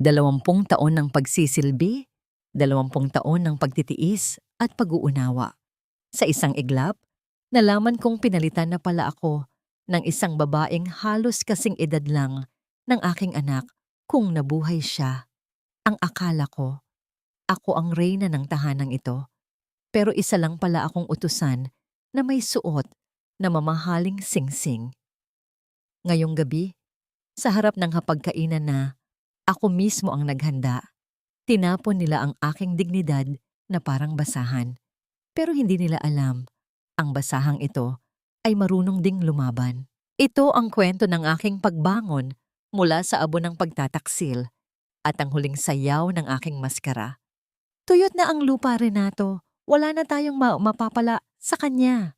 20 taon ng pagsisilbi, 20 taon ng pagtitiis at pag-uunawa. Sa isang iglap, nalaman kong pinalitan na pala ako ng isang babaeng halos kasing edad lang ng aking anak kung nabuhay siya. Ang akala ko, ako ang reyna ng tahanang ito. Pero isa lang pala akong utusan na may suot na mamahaling singsing. Ngayong gabi, sa harap ng hapagkainan na ako mismo ang naghanda, tinapon nila ang aking dignidad na parang basahan. Pero hindi nila alam, ang basahang ito ay marunong ding lumaban. Ito ang kwento ng aking pagbangon mula sa abo ng pagtataksil at ang huling sayaw ng aking maskara. Tuyot na ang lupa, Renato. Wala na tayong mapapala sa kanya.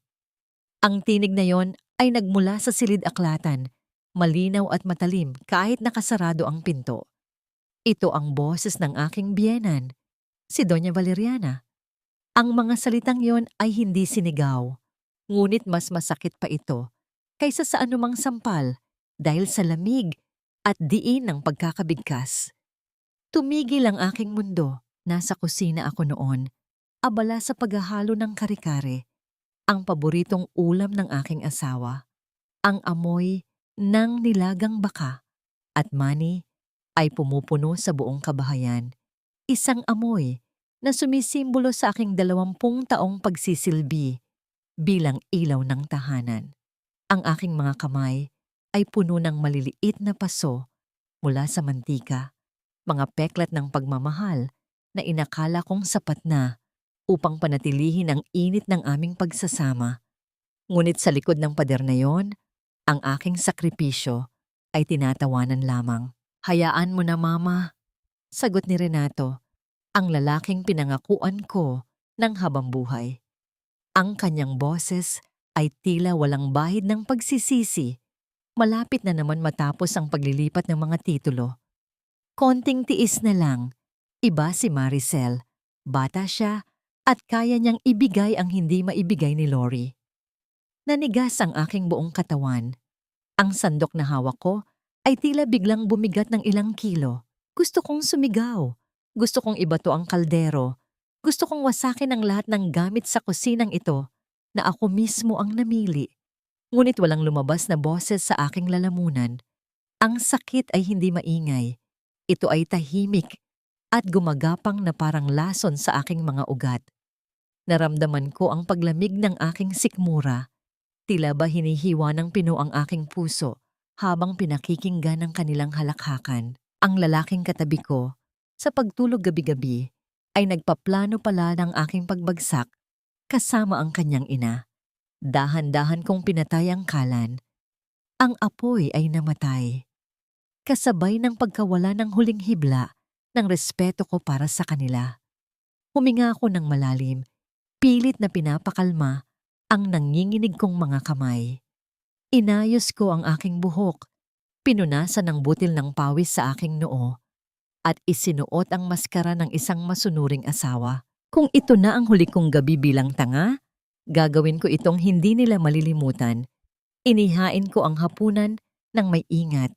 Ang tinig na yon ay nagmula sa silid-aklatan, malinaw at matalim kahit nakasarado ang pinto. Ito ang boses ng aking biyenan, si Doña Valeriana. Ang mga salitang yon ay hindi sinigaw, ngunit mas masakit pa ito kaysa sa anumang sampal dahil sa lamig at diin ng pagkakabigkas. Tumigil ang aking mundo. Nasa kusina ako noon, abala sa paghahalo ng kare-kare, ang paboritong ulam ng aking asawa. Ang amoy ng nilagang baka at mani ay pumupuno sa buong kabahayan. Isang amoy na sumisimbolo sa aking 20 taong pagsisilbi bilang ilaw ng tahanan. Ang aking mga kamay ay puno ng maliliit na paso mula sa mantika, mga peklat ng pagmamahal na inakala kong sapat na upang panatilihin ang init ng aming pagsasama. Ngunit sa likod ng pader na yon, ang aking sakripisyo ay tinatawanan lamang. Hayaan mo na, Mama, sagot ni Renato, ang lalaking pinangakuan ko ng habang buhay. Ang kanyang boses ay tila walang bahid ng pagsisisi. Malapit na naman matapos ang paglilipat ng mga titulo. Konting tiis na lang. Iba si Maricel. Bata siya at kaya niyang ibigay ang hindi maibigay ni Lori. Nanigas ang aking buong katawan. Ang sandok na hawak ko ay tila biglang bumigat ng ilang kilo. Gusto kong sumigaw. Gusto kong ibato ang kaldero. Gusto kong wasakin ang lahat ng gamit sa kusinang ito na ako mismo ang namili. Ngunit walang lumabas na boses sa aking lalamunan. Ang sakit ay hindi maingay. Ito ay tahimik at gumagapang na parang lason sa aking mga ugat. Naramdaman ko ang paglamig ng aking sikmura. Tila ba hinihiwa ng pino ang aking puso habang pinakikinggan ng kanilang halakhakan. Ang lalaking katabi ko, sa pagtulog gabi-gabi, ay nagpaplano pala ng aking pagbagsak kasama ang kanyang ina. Dahan-dahan kong pinatay ang kalan. Ang apoy ay namatay. Kasabay ng pagkawala ng huling hibla ng respeto ko para sa kanila. Huminga ako ng malalim, pilit na pinapakalma ang nanginginig kong mga kamay. Inayos ko ang aking buhok, pinunasan ng butil ng pawis sa aking noo, at isinuot ang maskara ng isang masunuring asawa. Kung ito na ang huli kong gabi bilang tanga, gagawin ko itong hindi nila malilimutan. Inihain ko ang hapunan ng may ingat.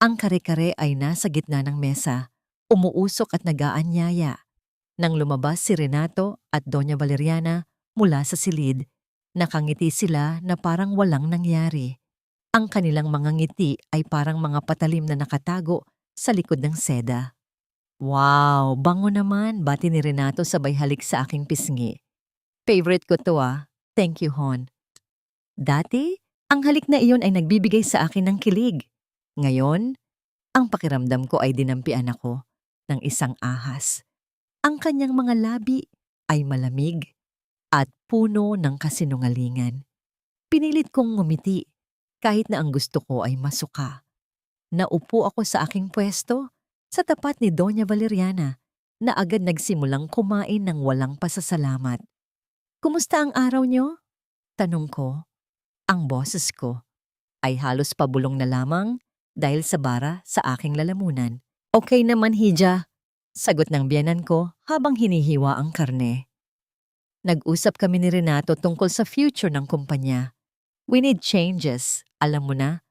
Ang kare-kare ay nasa gitna ng mesa, umuusok at nag-aanyaya. Nang lumabas si Renato at Doña Valeriana mula sa silid, nakangiti sila na parang walang nangyari. Ang kanilang mga ngiti ay parang mga patalim na nakatago sa likod ng seda. Wow, bango naman, bati ni Renato sabay halik sa aking pisngi. Favorite ko to ah. Thank you, Hon. Dati, ang halik na iyon ay nagbibigay sa akin ng kilig. Ngayon, ang pakiramdam ko ay dinampian ako ng isang ahas. Ang kanyang mga labi ay malamig at puno ng kasinungalingan. Pinilit kong ngumiti kahit na ang gusto ko ay masuka. Naupo ako sa aking pwesto sa tapat ni Doña Valeriana na agad nagsimulang kumain ng walang pasasalamat. Kumusta ang araw niyo? Tanong ko. Ang boses ko ay halos pabulong na lamang dahil sa bara sa aking lalamunan. Okay naman, Hija, sagot ng biyenan ko habang hinihiwa ang karne. Nag-usap kami ni Renato tungkol sa future ng kumpanya. We need changes, alam mo na,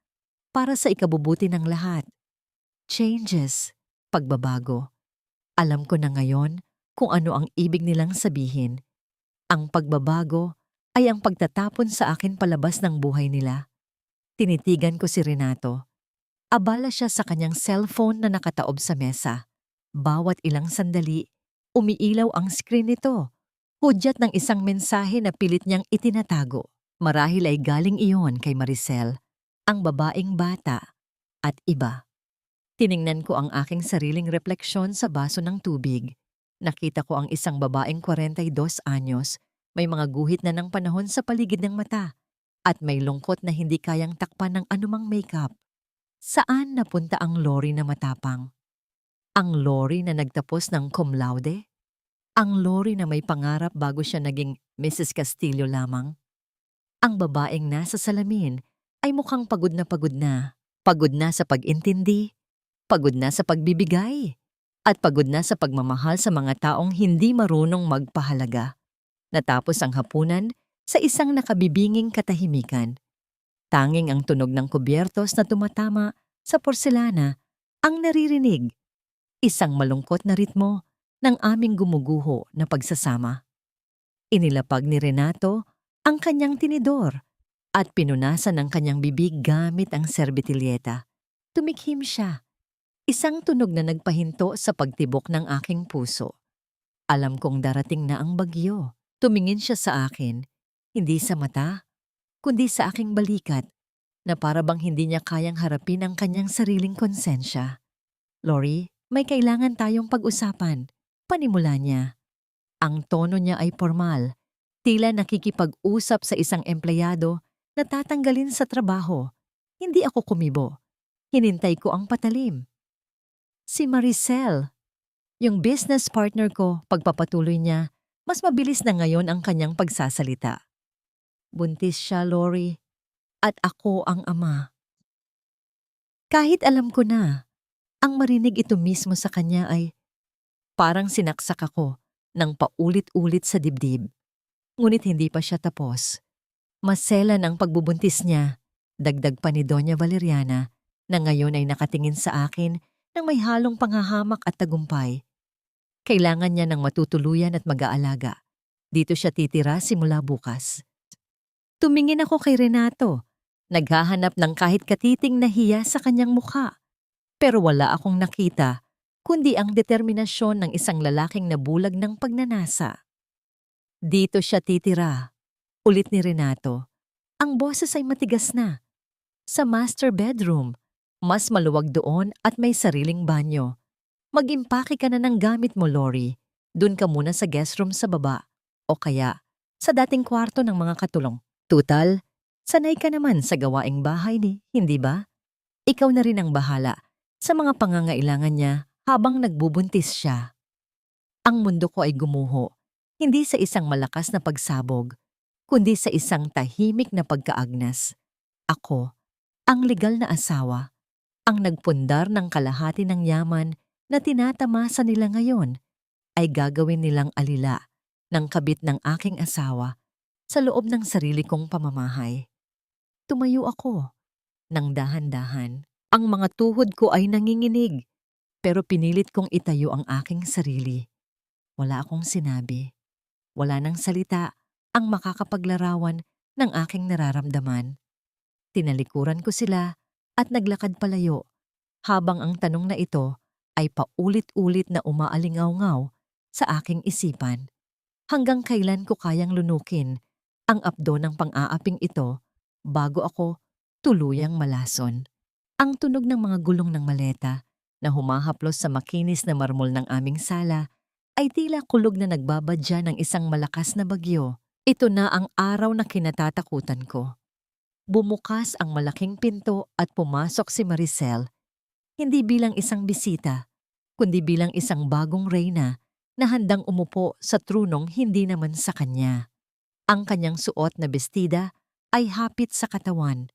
para sa ikabubuti ng lahat. Changes. pagbabago. Alam ko na ngayon kung ano ang ibig nilang sabihin. Ang pagbabago ay ang pagtatapon sa akin palabas ng buhay nila. Tinitigan ko si Renato. Abala siya sa kanyang cellphone na nakataob sa mesa. Bawat ilang sandali, umiilaw ang screen nito. Hudyat ng isang mensahe na pilit niyang itinatago. Marahil ay galing iyon kay Maricel, ang babaeng bata, at iba. Tiningnan ko ang aking sariling refleksyon sa baso ng tubig. Nakita ko ang isang babaeng 42 anyos, may mga guhit na ng panahon sa paligid ng mata, at may lungkot na hindi kayang takpan ng anumang makeup. Saan napunta ang Lori na matapang? Ang Lori na nagtapos ng cum laude? Ang Lori na may pangarap bago siya naging Mrs. Castillo lamang? Ang babaeng nasa salamin ay mukhang pagod na pagod na. Pagod na sa pag-intindi, pagod na sa pagbibigay, at pagod na sa pagmamahal sa mga taong hindi marunong magpahalaga. Natapos ang hapunan sa isang nakabibinging katahimikan. Tanging ang tunog ng kubyertos na tumatama sa porselana ang naririnig. Isang malungkot na ritmo ng aming gumuguho na pagsasama. Inilapag ni Renato ang kanyang tinidor at pinunasan ang kanyang bibig gamit ang serbitilyeta. Tumikhim siya. Isang tunog na nagpahinto sa pagtibok ng aking puso. Alam kong darating na ang bagyo. Tumingin siya sa akin, hindi sa mata, kundi sa aking balikat, na para bang hindi niya kayang harapin ang kanyang sariling konsensya. Lori, may kailangan tayong pag-usapan. Panimula niya. Ang tono niya ay formal, tila nakikipag-usap sa isang empleyado na tatanggalin sa trabaho. Hindi ako kumibo. Hinintay ko ang patalim. Si Maricel, yung business partner ko, pagpapatuloy niya, mas mabilis na ngayon ang kanyang pagsasalita. Buntis siya, Lori, at ako ang ama. Kahit alam ko na, ang marinig ito mismo sa kanya ay parang sinaksak ako ng paulit-ulit sa dibdib. Ngunit hindi pa siya tapos. Maselan ang pagbubuntis niya, dagdag pa ni Doña Valeriana, na ngayon ay nakatingin sa akin ng may halong panghahamak at tagumpay. Kailangan niya ng matutuluyan at mag-aalaga. Dito siya titira simula bukas. Tumingin ako kay Renato, naghahanap ng kahit katiting na hiya sa kanyang mukha. Pero wala akong nakita, kundi ang determinasyon ng isang lalaking nabulag ng pagnanasa. Dito siya titira, ulit ni Renato. Ang boses ay matigas na. Sa master bedroom, mas maluwag doon at may sariling banyo. Mag-impake ka na ng gamit mo, Lori. Doon ka muna sa guest room sa baba. O kaya, sa dating kwarto ng mga katulong. Tutal, sanay ka naman sa gawaing bahay hindi ba? Ikaw na rin ang bahala sa mga pangangailangan niya habang nagbubuntis siya. Ang mundo ko ay gumuho, hindi sa isang malakas na pagsabog, kundi sa isang tahimik na pagkaagnas. Ako, ang legal na asawa, ang nagpundar ng kalahati ng yaman na tinatamasa nila ngayon, ay gagawin nilang alila ng kabit ng aking asawa sa loob ng sarili kong pamamahay. Tumayo ako ng dahan-dahan. Ang mga tuhod ko ay nanginginig, pero pinilit kong itayo ang aking sarili. Wala akong sinabi. Wala nang salita ang makakapaglarawan ng aking nararamdaman. Tinalikuran ko sila at naglakad palayo, habang ang tanong na ito ay paulit-ulit na umaalingaw-ngaw sa aking isipan. Hanggang kailan ko kayang lunukin ang abdo ng pang-aaping ito bago ako tuluyang malason. Ang tunog ng mga gulong ng maleta na humahaplos sa makinis na marmol ng aming sala ay tila kulog na nagbabadya ng isang malakas na bagyo. Ito na ang araw na kinatatakutan ko. Bumukas ang malaking pinto at pumasok si Maricel, hindi bilang isang bisita, kundi bilang isang bagong reyna na handang umupo sa trunong hindi naman sa kanya. Ang kanyang suot na bestida ay hapit sa katawan.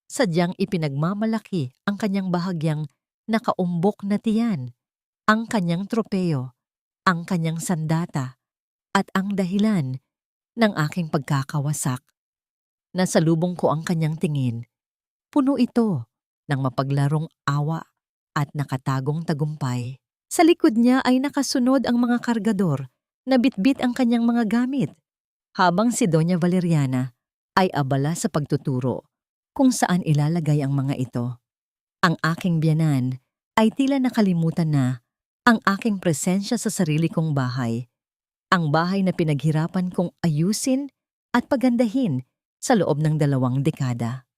Sadyang ipinagmamalaki ang kanyang bahagyang nakaumbok na tiyan, ang kanyang tropeo, ang kanyang sandata, at ang dahilan ng aking pagkakawasak. Nasalubong ko ang kanyang tingin. Puno ito ng mapaglarong awa at nakatagong tagumpay. Sa likod niya ay nakasunod ang mga kargador na bitbit ang kanyang mga gamit, habang si Doña Valeriana ay abala sa pagtuturo kung saan ilalagay ang mga ito. Ang aking biyanan ay tila nakalimutan na ang aking presensya sa sarili kong bahay, ang bahay na pinaghirapan kong ayusin at pagandahin sa loob ng 2 dekada.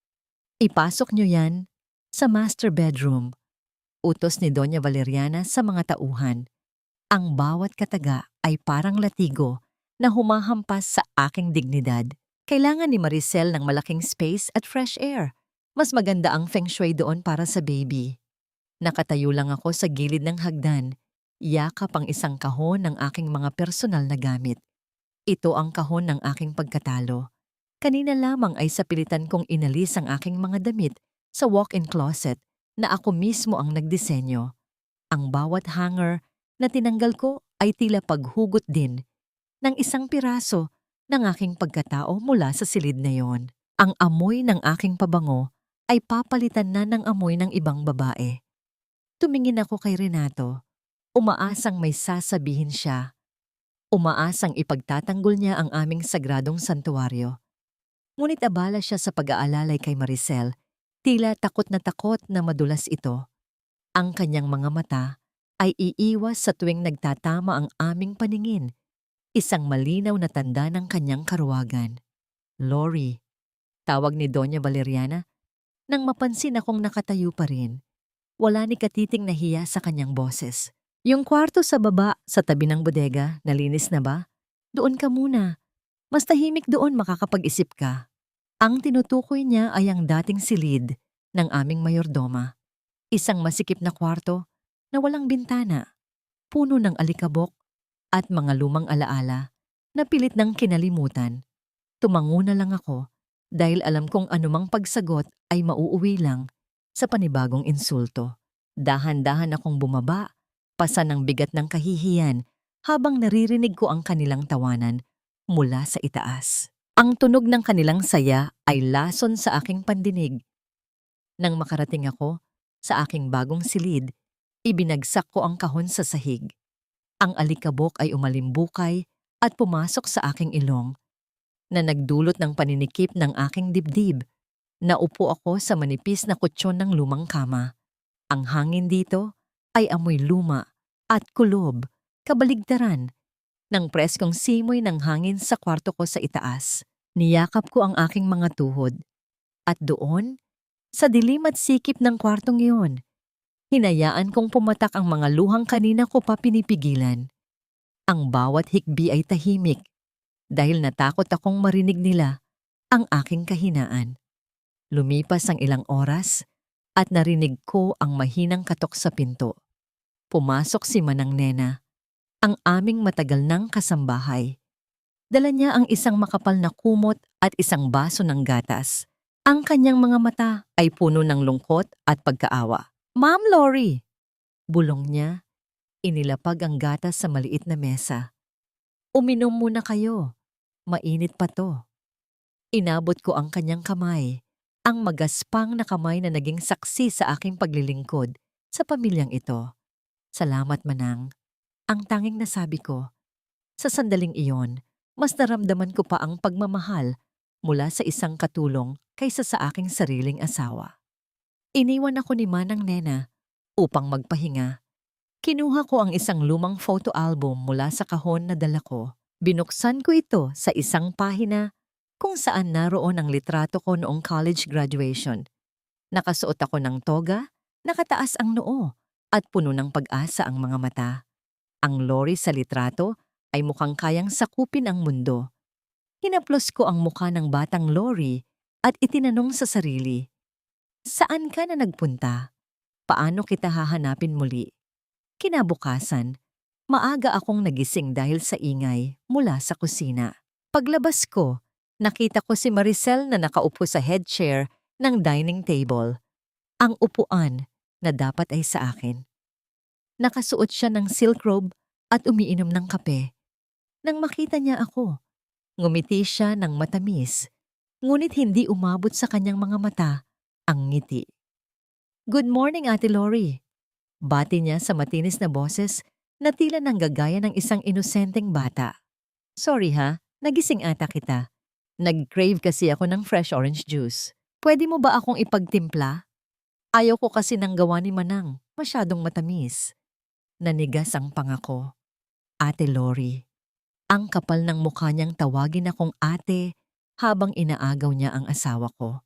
Ipasok niyo yan sa master bedroom, utos ni Doña Valeriana sa mga tauhan. Ang bawat kataga ay parang latigo na humahampas sa aking dignidad. Kailangan ni Maricel ng malaking space at fresh air. Mas maganda ang feng shui doon para sa baby. Nakatayo lang ako sa gilid ng hagdan, yakap ang isang kahon ng aking mga personal na gamit. Ito ang kahon ng aking pagkatalo. Kanina lamang ay sapilitan kong inalis ang aking mga damit sa walk-in closet na ako mismo ang nagdisenyo. Ang bawat hanger na tinanggal ko ay tila paghugot din ng isang piraso ng aking pagkatao mula sa silid na yon. Ang amoy ng aking pabango ay papalitan na ng amoy ng ibang babae. Tumingin ako kay Renato, umaasang may sasabihin siya. Umaasang ipagtatanggol niya ang aming sagradong santuwaryo. Ngunit abala siya sa pag-aalalay kay Maricel, tila takot na madulas ito. Ang kanyang mga mata ay iiwas sa tuwing nagtatama ang aming paningin, isang malinaw na tanda ng kanyang karuwagan. Lori, tawag ni Doña Valeriana, nang mapansin akong nakatayo pa rin. Wala ni katiting nahiya sa kanyang boses. Yung kwarto sa baba, sa tabi ng bodega, nalinis na ba? Doon ka muna. Mas tahimik doon, makakapag-isip ka. Ang tinutukoy niya ay ang dating silid ng aming mayordoma. Isang masikip na kwarto na walang bintana, puno ng alikabok at mga lumang alaala na pilit ng kinalimutan. Tumango na lang ako dahil alam kong anumang pagsagot ay mauuwi lang sa panibagong insulto. Dahan-dahan akong bumaba, pasa ng bigat ng kahihiyan habang naririnig ko ang kanilang tawanan mula sa itaas. Ang tunog ng kanilang saya ay lason sa aking pandinig. Nang makarating ako sa aking bagong silid, ibinagsak ko ang kahon sa sahig. Ang alikabok ay umalimbukay at pumasok sa aking ilong, na nagdulot ng paninikip ng aking dibdib. Naupo ako sa manipis na kutsyon ng lumang kama. Ang hangin dito ay amoy luma at kulob, kabaligtaran ng preskong simoy ng hangin sa kwarto ko sa itaas. Niyakap ko ang aking mga tuhod. At doon, sa dilim at sikip ng kwartong iyon, hinayaan kong pumatak ang mga luhang kanina ko pa pinipigilan. Ang bawat hikbi ay tahimik dahil natakot akong marinig nila ang aking kahinaan. Lumipas ang ilang oras at narinig ko ang mahinang katok sa pinto. Pumasok si Manang Nena, ang aming matagal ng kasambahay. Dala niya ang isang makapal na kumot at isang baso ng gatas. Ang kanyang mga mata ay puno ng lungkot at pagkaawa. "Ma'am Lori!" Bulong niya, inilapag ang gatas sa maliit na mesa. "Uminom muna kayo. Mainit pa to." Inabot ko ang kanyang kamay, ang magaspang na kamay na naging saksi sa aking paglilingkod sa pamilyang ito. "Salamat, Manang." Ang tanging nasabi ko. Sa sandaling iyon, mas naramdaman ko pa ang pagmamahal mula sa isang katulong kaysa sa aking sariling asawa. Iniwan ako ni Manang Nena upang magpahinga. Kinuha ko ang isang lumang photo album mula sa kahon na dala ko. Binuksan ko ito sa isang pahina kung saan naroon ang litrato ko noong college graduation. Nakasuot ako ng toga, nakataas ang noo, at puno ng pag-asa ang mga mata. Ang Lori sa litrato ay mukhang kayang sakupin ang mundo. Hinaplos ko ang mukha ng batang Lori at itinanong sa sarili, "Saan ka na nagpunta? Paano kita hahanapin muli?" Kinabukasan, maaga akong nagising dahil sa ingay mula sa kusina. Paglabas ko, nakita ko si Maricel na nakaupo sa head chair ng dining table. Ang upuan na dapat ay sa akin. Nakasuot siya ng silk robe at umiinom ng kape. Nang makita niya ako, ngumiti siya ng matamis, ngunit hindi umabot sa kanyang mga mata ang ngiti. "Good morning, Ate Lori." Bati niya sa matinis na boses na tila nanggagaya ng isang inosenteng bata. Sorry ha, nagising ata kita. Nag-crave kasi ako ng fresh orange juice. Pwede mo ba akong ipagtimpla? Ayaw ko kasi ng gawa ni Manang, masyadong matamis. Nanigas ang pangako. Ate Lori. Ang kapal ng mukha niyang tawagin akong ate habang inaagaw niya ang asawa ko.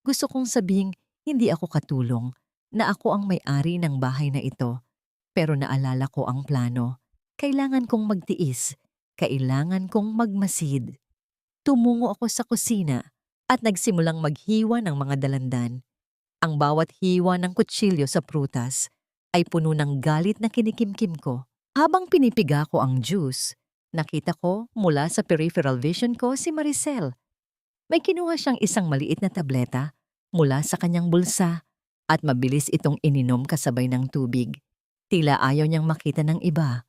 Gusto kong sabihing hindi ako katulong, na ako ang may-ari ng bahay na ito. Pero naalala ko ang plano. Kailangan kong magtiis. Kailangan kong magmasid. Tumungo ako sa kusina at nagsimulang maghiwa ng mga dalandan. Ang bawat hiwa ng kutsilyo sa prutas ay puno ng galit na kinikimkim ko. Habang pinipiga ko ang juice, nakita ko mula sa peripheral vision ko si Maricel. May kinuha siyang isang maliit na tableta mula sa kanyang bulsa at mabilis itong ininom kasabay ng tubig. Tila ayaw niyang makita ng iba.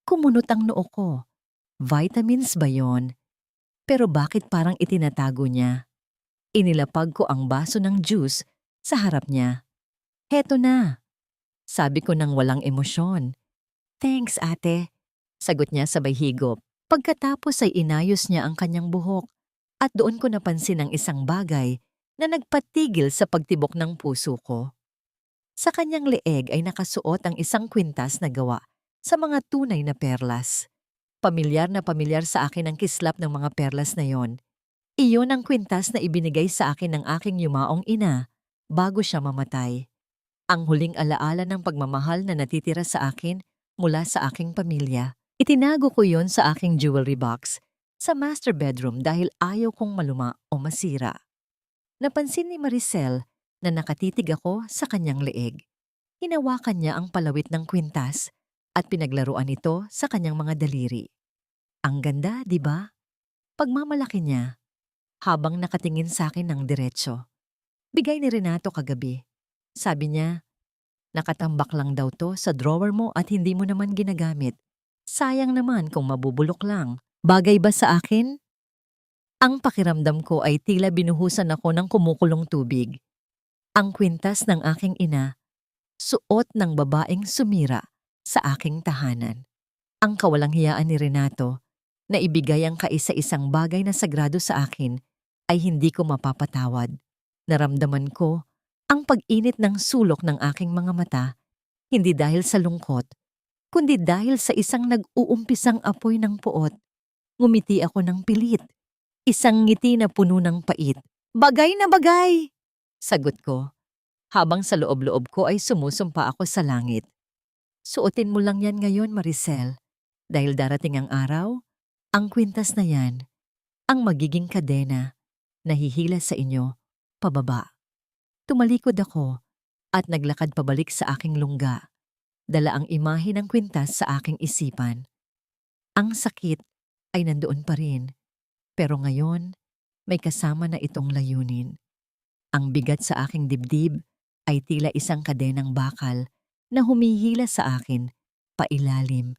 Kumunot ang noo ko. Vitamins ba yon? Pero bakit parang itinatago niya? Inilapag ko ang baso ng juice sa harap niya. Heto na, sabi ko nang walang emosyon. Thanks ate, sagot niya sabay higop. Pagkatapos ay inayos niya ang kanyang buhok at doon ko napansin ang isang bagay na nagpatigil sa pagtibok ng puso ko. Sa kanyang leeg ay nakasuot ang isang kwintas na gawa sa mga tunay na perlas. Pamilyar na pamilyar sa akin ang kislap ng mga perlas na yon. Iyon ang kwintas na ibinigay sa akin ng aking yumaong ina bago siya mamatay. Ang huling alaala ng pagmamahal na natitira sa akin mula sa aking pamilya. Itinago ko yon sa aking jewelry box sa master bedroom dahil ayaw kong maluma o masira. Napansin ni Maricel na nakatitig ako sa kanyang leeg. Hinawakan niya ang palawit ng kwintas at pinaglaruan ito sa kanyang mga daliri. Ang ganda, di ba? Pagmamalaki niya, habang nakatingin sa akin ng diretsyo. Bigay ni Renato kagabi. Sabi niya, nakatambak lang daw to sa drawer mo at hindi mo naman ginagamit. Sayang naman kung mabubulok lang. Bagay ba sa akin? Ang pakiramdam ko ay tila binuhusan ako ng kumukulong tubig. Ang kwintas ng aking ina, suot ng babaeng sumira sa aking tahanan. Ang kawalang hiyaan ni Renato na ibigay ang kaisa-isang bagay na sagrado sa akin ay hindi ko mapapatawad. Naramdaman ko ang pag-init ng sulok ng aking mga mata, hindi dahil sa lungkot, kundi dahil sa isang nag-uumpisang apoy ng puot. Ngumiti ako ng pilit, isang ngiti na puno ng pait. Bagay na bagay! Sagot ko, habang sa loob-loob ko ay sumusumpa ako sa langit. Suotin mo lang yan ngayon, Maricel, dahil darating ang araw, ang kwintas na yan, ang magiging kadena, nahihila sa inyo, pababa. Tumalikod ako at naglakad pabalik sa aking lungga. Dala ang imahe ng kwintas sa aking isipan. Ang sakit ay nandoon pa rin, pero ngayon may kasama na itong layunin. Ang bigat sa aking dibdib ay tila isang kadenang bakal na humihila sa akin, pailalim,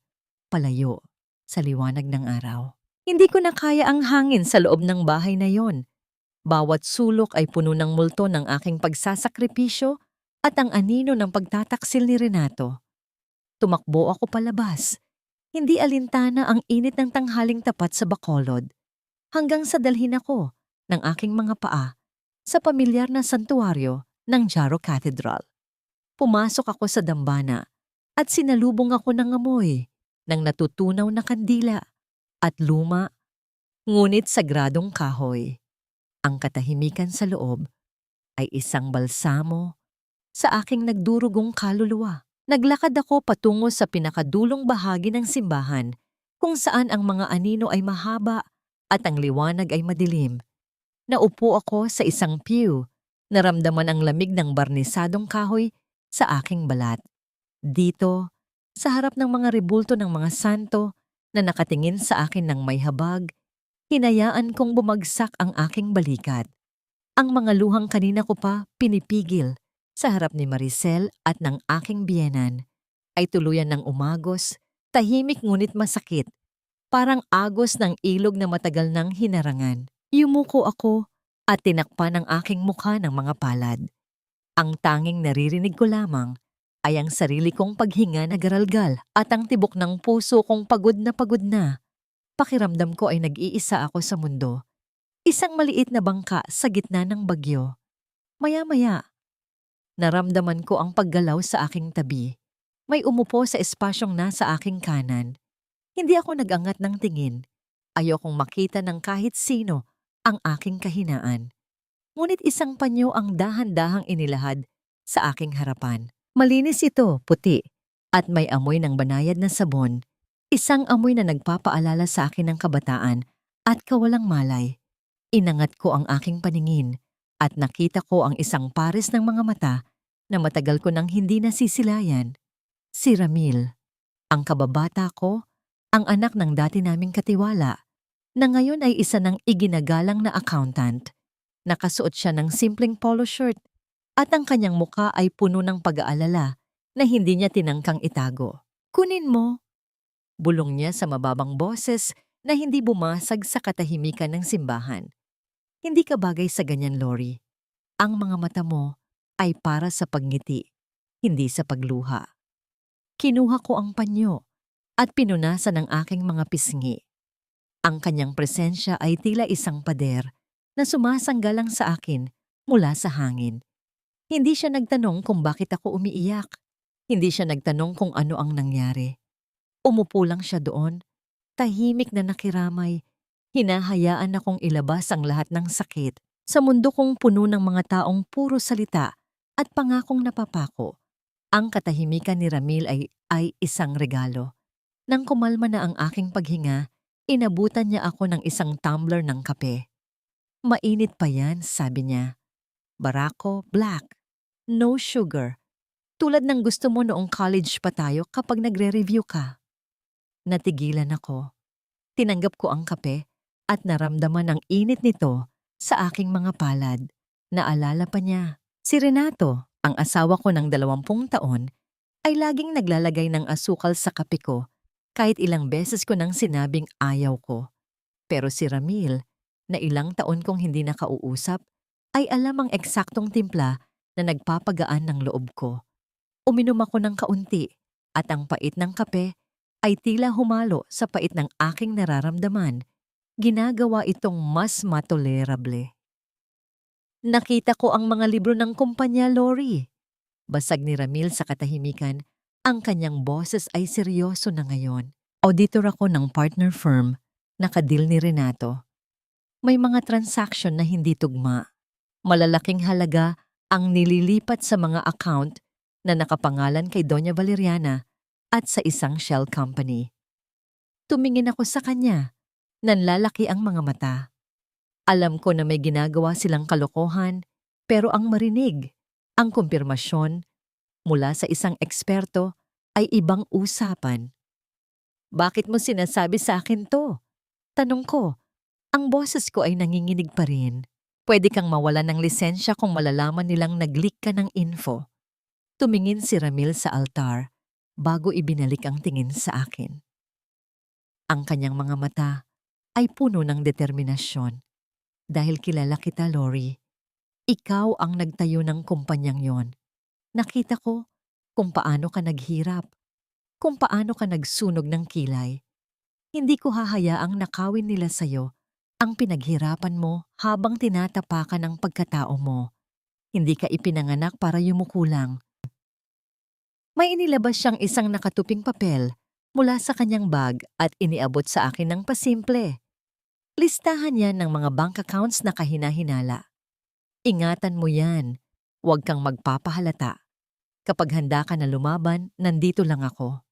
palayo, sa liwanag ng araw. Hindi ko na kaya ang hangin sa loob ng bahay na yon. Bawat sulok ay puno ng multo ng aking pagsasakripisyo at ang anino ng pagtataksil ni Renato. Tumakbo ako palabas. Hindi alintana ang init ng tanghaling tapat sa Bacolod. Hanggang sa dalhin ako ng aking mga paa sa pamilyar na santuaryo ng Jaro Cathedral. Pumasok ako sa dambana at sinalubong ako ng amoy ng natutunaw na kandila at luma, ngunit sagradong kahoy. Ang katahimikan sa loob ay isang balsamo sa aking nagdurugong kaluluwa. Naglakad ako patungo sa pinakadulong bahagi ng simbahan kung saan ang mga anino ay mahaba at ang liwanag ay madilim. Naupo ako sa isang pew, naramdaman ang lamig ng barnisadong kahoy sa aking balat. Dito, sa harap ng mga rebulto ng mga santo na nakatingin sa akin ng may habag, hinayaan kong bumagsak ang aking balikat. Ang mga luhang kanina ko pa pinipigil sa harap ni Maricel at ng aking biyenan ay tuluyan ng umagos, tahimik ngunit masakit, parang agos ng ilog na matagal nang hinarangan. Yumuko ako at tinakpan ang aking mukha ng mga palad. Ang tanging naririnig ko lamang ay ang sarili kong paghinga na garalgal at ang tibok ng puso kong pagod na pagod na. Pakiramdam ko ay nag-iisa ako sa mundo. Isang maliit na bangka sa gitna ng bagyo. Maya-maya, naramdaman ko ang paggalaw sa aking tabi. May umupo sa espasyong nasa aking kanan. Hindi ako nag-angat ng tingin. Ayokong makita ng kahit sino ang aking kahinaan. Ngunit isang panyo ang dahan-dahang inilahad sa aking harapan. Malinis ito, puti, at may amoy ng banayad na sabon. Isang amoy na nagpapaalala sa akin ng kabataan at kawalang malay. Inangat ko ang aking paningin at nakita ko ang isang pares ng mga mata na matagal ko nang hindi nasisilayan. Si Ramil, ang kababata ko, ang anak ng dati naming katiwala, na ngayon ay isa ng iginagalang na accountant. Nakasuot siya ng simpleng polo shirt at ang kanyang muka ay puno ng pag-aalala na hindi niya tinangkang itago. "Kunin mo," bulong niya sa mababang boses na hindi bumasag sa katahimikan ng simbahan. "Hindi ka bagay sa ganyan, Lori. Ang mga mata mo ay para sa pagngiti, hindi sa pagluha." Kinuha ko ang panyo at pinunasan ang aking mga pisngi. Ang kanyang presensya ay tila isang pader na sumasanggalang sa akin mula sa hangin. Hindi siya nagtanong kung bakit ako umiiyak. Hindi siya nagtanong kung ano ang nangyari. Umupo lang siya doon, tahimik na nakiramay. Hinahayaan akong ilabas ang lahat ng sakit sa mundo kong puno ng mga taong puro salita at pangakong napapako. Ang katahimikan ni Ramil ay isang regalo. Nang kumalma na ang aking paghinga, inabutan niya ako ng isang tumbler ng kape. "Mainit pa yan," sabi niya. "Barako, black. No sugar. Tulad ng gusto mo noong college pa tayo kapag nagre-review ka." Natigilan ako. Tinanggap ko ang kape at naramdaman ang init nito sa aking mga palad. Naalala pa niya. Si Renato, ang asawa ko ng 20 taon, ay laging naglalagay ng asukal sa kape ko kahit ilang beses ko nang sinabing ayaw ko. Pero si Ramil, na ilang taon kong hindi nakauusap, ay alam ang eksaktong timpla na nagpapagaan ng loob ko. Uminom ako ng kaunti at ang pait ng kape ay tila humalo sa pait ng aking nararamdaman. Ginagawa itong mas matolerable. "Nakita ko ang mga libro ng kumpanya, Lori." Basag ni Ramil sa katahimikan. Ang kanyang boses ay seryoso na ngayon. "Auditor ako ng partner firm, nakadil ni Renato. May mga transaction na hindi tugma. Malalaking halaga ang nililipat sa mga account na nakapangalan kay Doña Valeriana at sa isang shell company." Tumingin ako sa kanya. Nanlalaki ang mga mata. Alam ko na may ginagawa silang kalokohan, pero ang marinig, ang kumpirmasyon mula sa isang eksperto ay ibang usapan. "Bakit mo sinasabi sa akin to?" Tanong ko. Ang boses ko ay nanginginig pa rin. "Pwede kang mawalan ng lisensya kung malalaman nilang nag-leak ka ng info." Tumingin si Ramil sa altar bago ibinalik ang tingin sa akin. Ang kanyang mga mata ay puno ng determinasyon. "Dahil kilala kita, Lori. Ikaw ang nagtayo ng kumpanyang yon. Nakita ko kung paano ka naghirap, kung paano ka nagsunog ng kilay. Hindi ko hahayaang nakawin nila sa'yo ang pinaghirapan mo habang tinatapakan ang pagkatao mo. Hindi ka ipinanganak para yumuko lang." May inilabas siyang isang nakatuping papel mula sa kanyang bag at iniabot sa akin ng pasimple. Listahan yan ng mga bank accounts na kahina-hinala. "Ingatan mo yan. Huwag kang magpapahalata. Kapag handa ka na lumaban, nandito lang ako."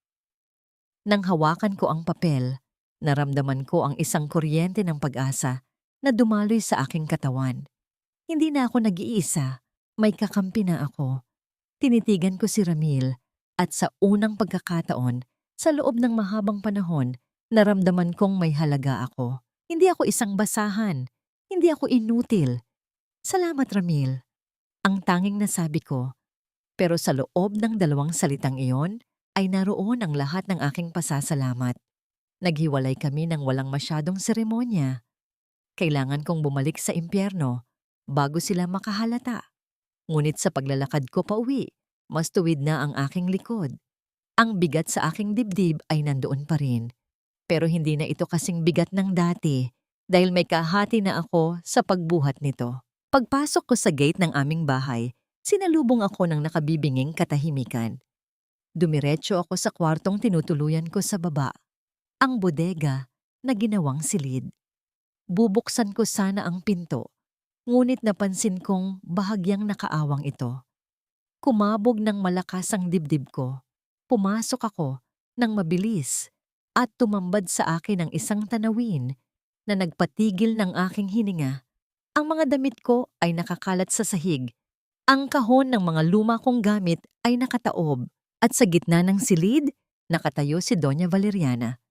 Nang hawakan ko ang papel, naramdaman ko ang isang kuryente ng pag-asa na dumaloy sa aking katawan. Hindi na ako nag-iisa. May kakampi na ako. Tinitigan ko si Ramil at sa unang pagkakataon, sa loob ng mahabang panahon, naramdaman kong may halaga ako. Hindi ako isang basahan. Hindi ako inutil. "Salamat, Ramil." Ang tanging nasabi ko. Pero sa loob ng 2 salitang iyon ay naroon ang lahat ng aking pasasalamat. Naghiwalay kami ng walang masyadong seremonya. Kailangan kong bumalik sa impyerno bago sila makahalata. Ngunit sa paglalakad ko pauwi, Mas tuwid na ang aking likod. Ang bigat sa aking dibdib ay nandoon pa rin. Pero hindi na ito kasing bigat ng dati dahil may kahati na ako sa pagbuhat nito. Pagpasok ko sa gate ng aming bahay, sinalubong ako ng nakabibinging katahimikan. Dumiretso ako sa kwartong tinutuluyan ko sa baba. Ang bodega na ginawang silid. Bubuksan ko sana ang pinto, ngunit napansin kong bahagyang nakaawang ito. Kumabog ng malakas ang dibdib ko. Pumasok ako ng mabilis at tumambad sa akin ang isang tanawin na nagpatigil ng aking hininga. Ang mga damit ko ay nakakalat sa sahig. Ang kahon ng mga luma kong gamit ay nakataob at sa gitna ng silid, nakatayo si Doña Valeriana.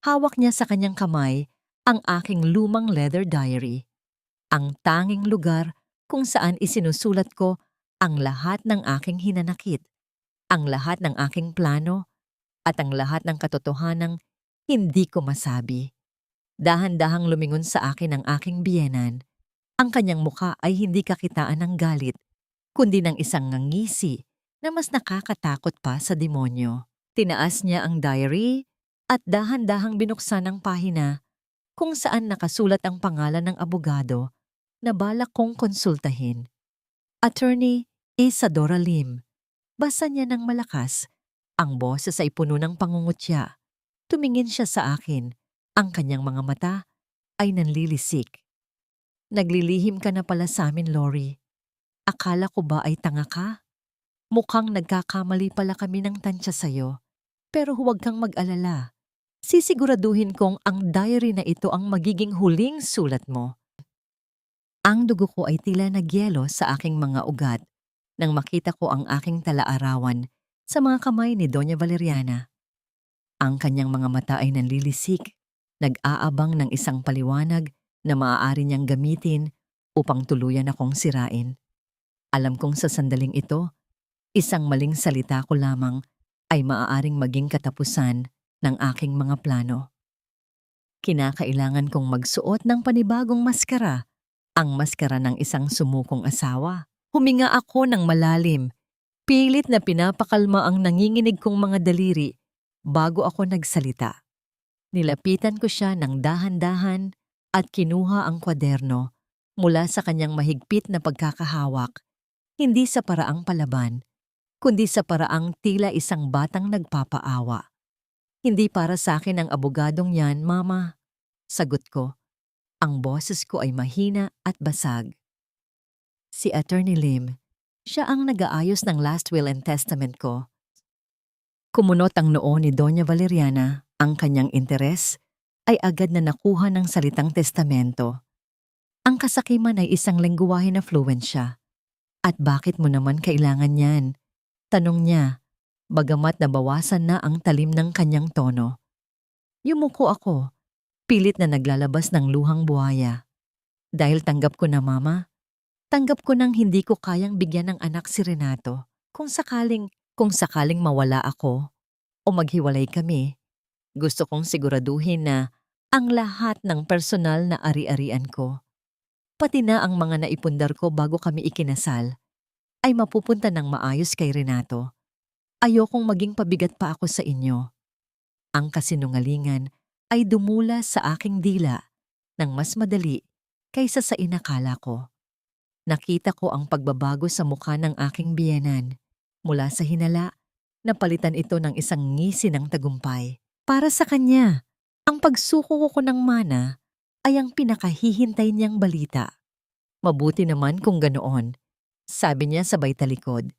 Hawak niya sa kanyang kamay ang aking lumang leather diary. Ang tanging lugar kung saan isinusulat ko ang lahat ng aking hinanakit, ang lahat ng aking plano, at ang lahat ng katotohanang hindi ko masabi. Dahan-dahang lumingon sa akin ang aking biyenan. Ang kanyang mukha ay hindi kakitaan ng galit, kundi ng isang ngangisi na mas nakakatakot pa sa demonyo. Tinaas niya ang diary at dahan-dahang binuksan ang pahina kung saan nakasulat ang pangalan ng abogado na balak kong konsultahin. Attorney Isadora Lim. Basa niya ng malakas. Ang boses ay puno ng pangungutya. Tumingin siya sa akin. Ang kanyang mga mata ay nanlilisik. Naglilihim ka na pala sa amin, Lori. Akala ko ba ay tanga ka? Mukhang nagkakamali pala kami ng tansya sa'yo. Pero huwag kang mag-alala. Sisiguraduhin kong ang diary na ito ang magiging huling sulat mo. Ang dugo ko ay tila nagyelo sa aking mga ugat nang makita ko ang aking talaarawan sa mga kamay ni Doña Valeriana. Ang kanyang mga mata ay nanlilisik, nag-aabang ng isang paliwanag na maaari niyang gamitin upang tuluyan akong sirain. Alam kong sa sandaling ito, isang maling salita ko lamang ay maaaring maging katapusan ng aking mga plano. Kinakailangan kong magsuot ng panibagong maskara, ang maskara ng isang sumukong asawa. Huminga ako ng malalim, pilit na pinapakalma ang nanginginig kong mga daliri bago ako nagsalita. Nilapitan ko siya ng dahan-dahan at kinuha ang kwaderno mula sa kanyang mahigpit na pagkakahawak, hindi sa paraang palaban, kundi sa paraang tila isang batang nagpapaawa. Hindi para sa akin ang abogadong yan, Mama. Sagot ko. Ang boses ko ay mahina at basag. Si Attorney Lim, siya ang nag-aayos ng last will and testament ko. Kumunot ang noo ni Doña Valeriana, ang kanyang interes ay agad na nakuha ng salitang testamento. Ang kasakiman ay isang lengguwahe na fluent siya. At bakit mo naman kailangan yan? Tanong niya, bagamat nabawasan na ang talim ng kanyang tono. Yumuko ako, pilit na naglalabas ng luhang buhaya. Dahil tanggap ko na, Mama. Tanggap ko nang hindi ko kayang bigyan ng anak si Renato. Kung sakaling mawala ako o maghiwalay kami, gusto kong siguraduhin na ang lahat ng personal na ari-arian ko, pati na ang mga naipundar ko bago kami ikinasal, ay mapupunta ng maayos kay Renato. Ayokong maging pabigat pa ako sa inyo. Ang kasinungalingan ay dumula sa aking dila ng mas madali kaysa sa inakala ko. Nakita ko ang pagbabago sa mukha ng aking biyenan. Mula sa hinala, napalitan ito ng isang ngisi ng tagumpay. Para sa kanya, ang pagsuko ko ng mana ay ang pinakahihintay niyang balita. Mabuti naman kung ganoon, sabi niya sabay talikod.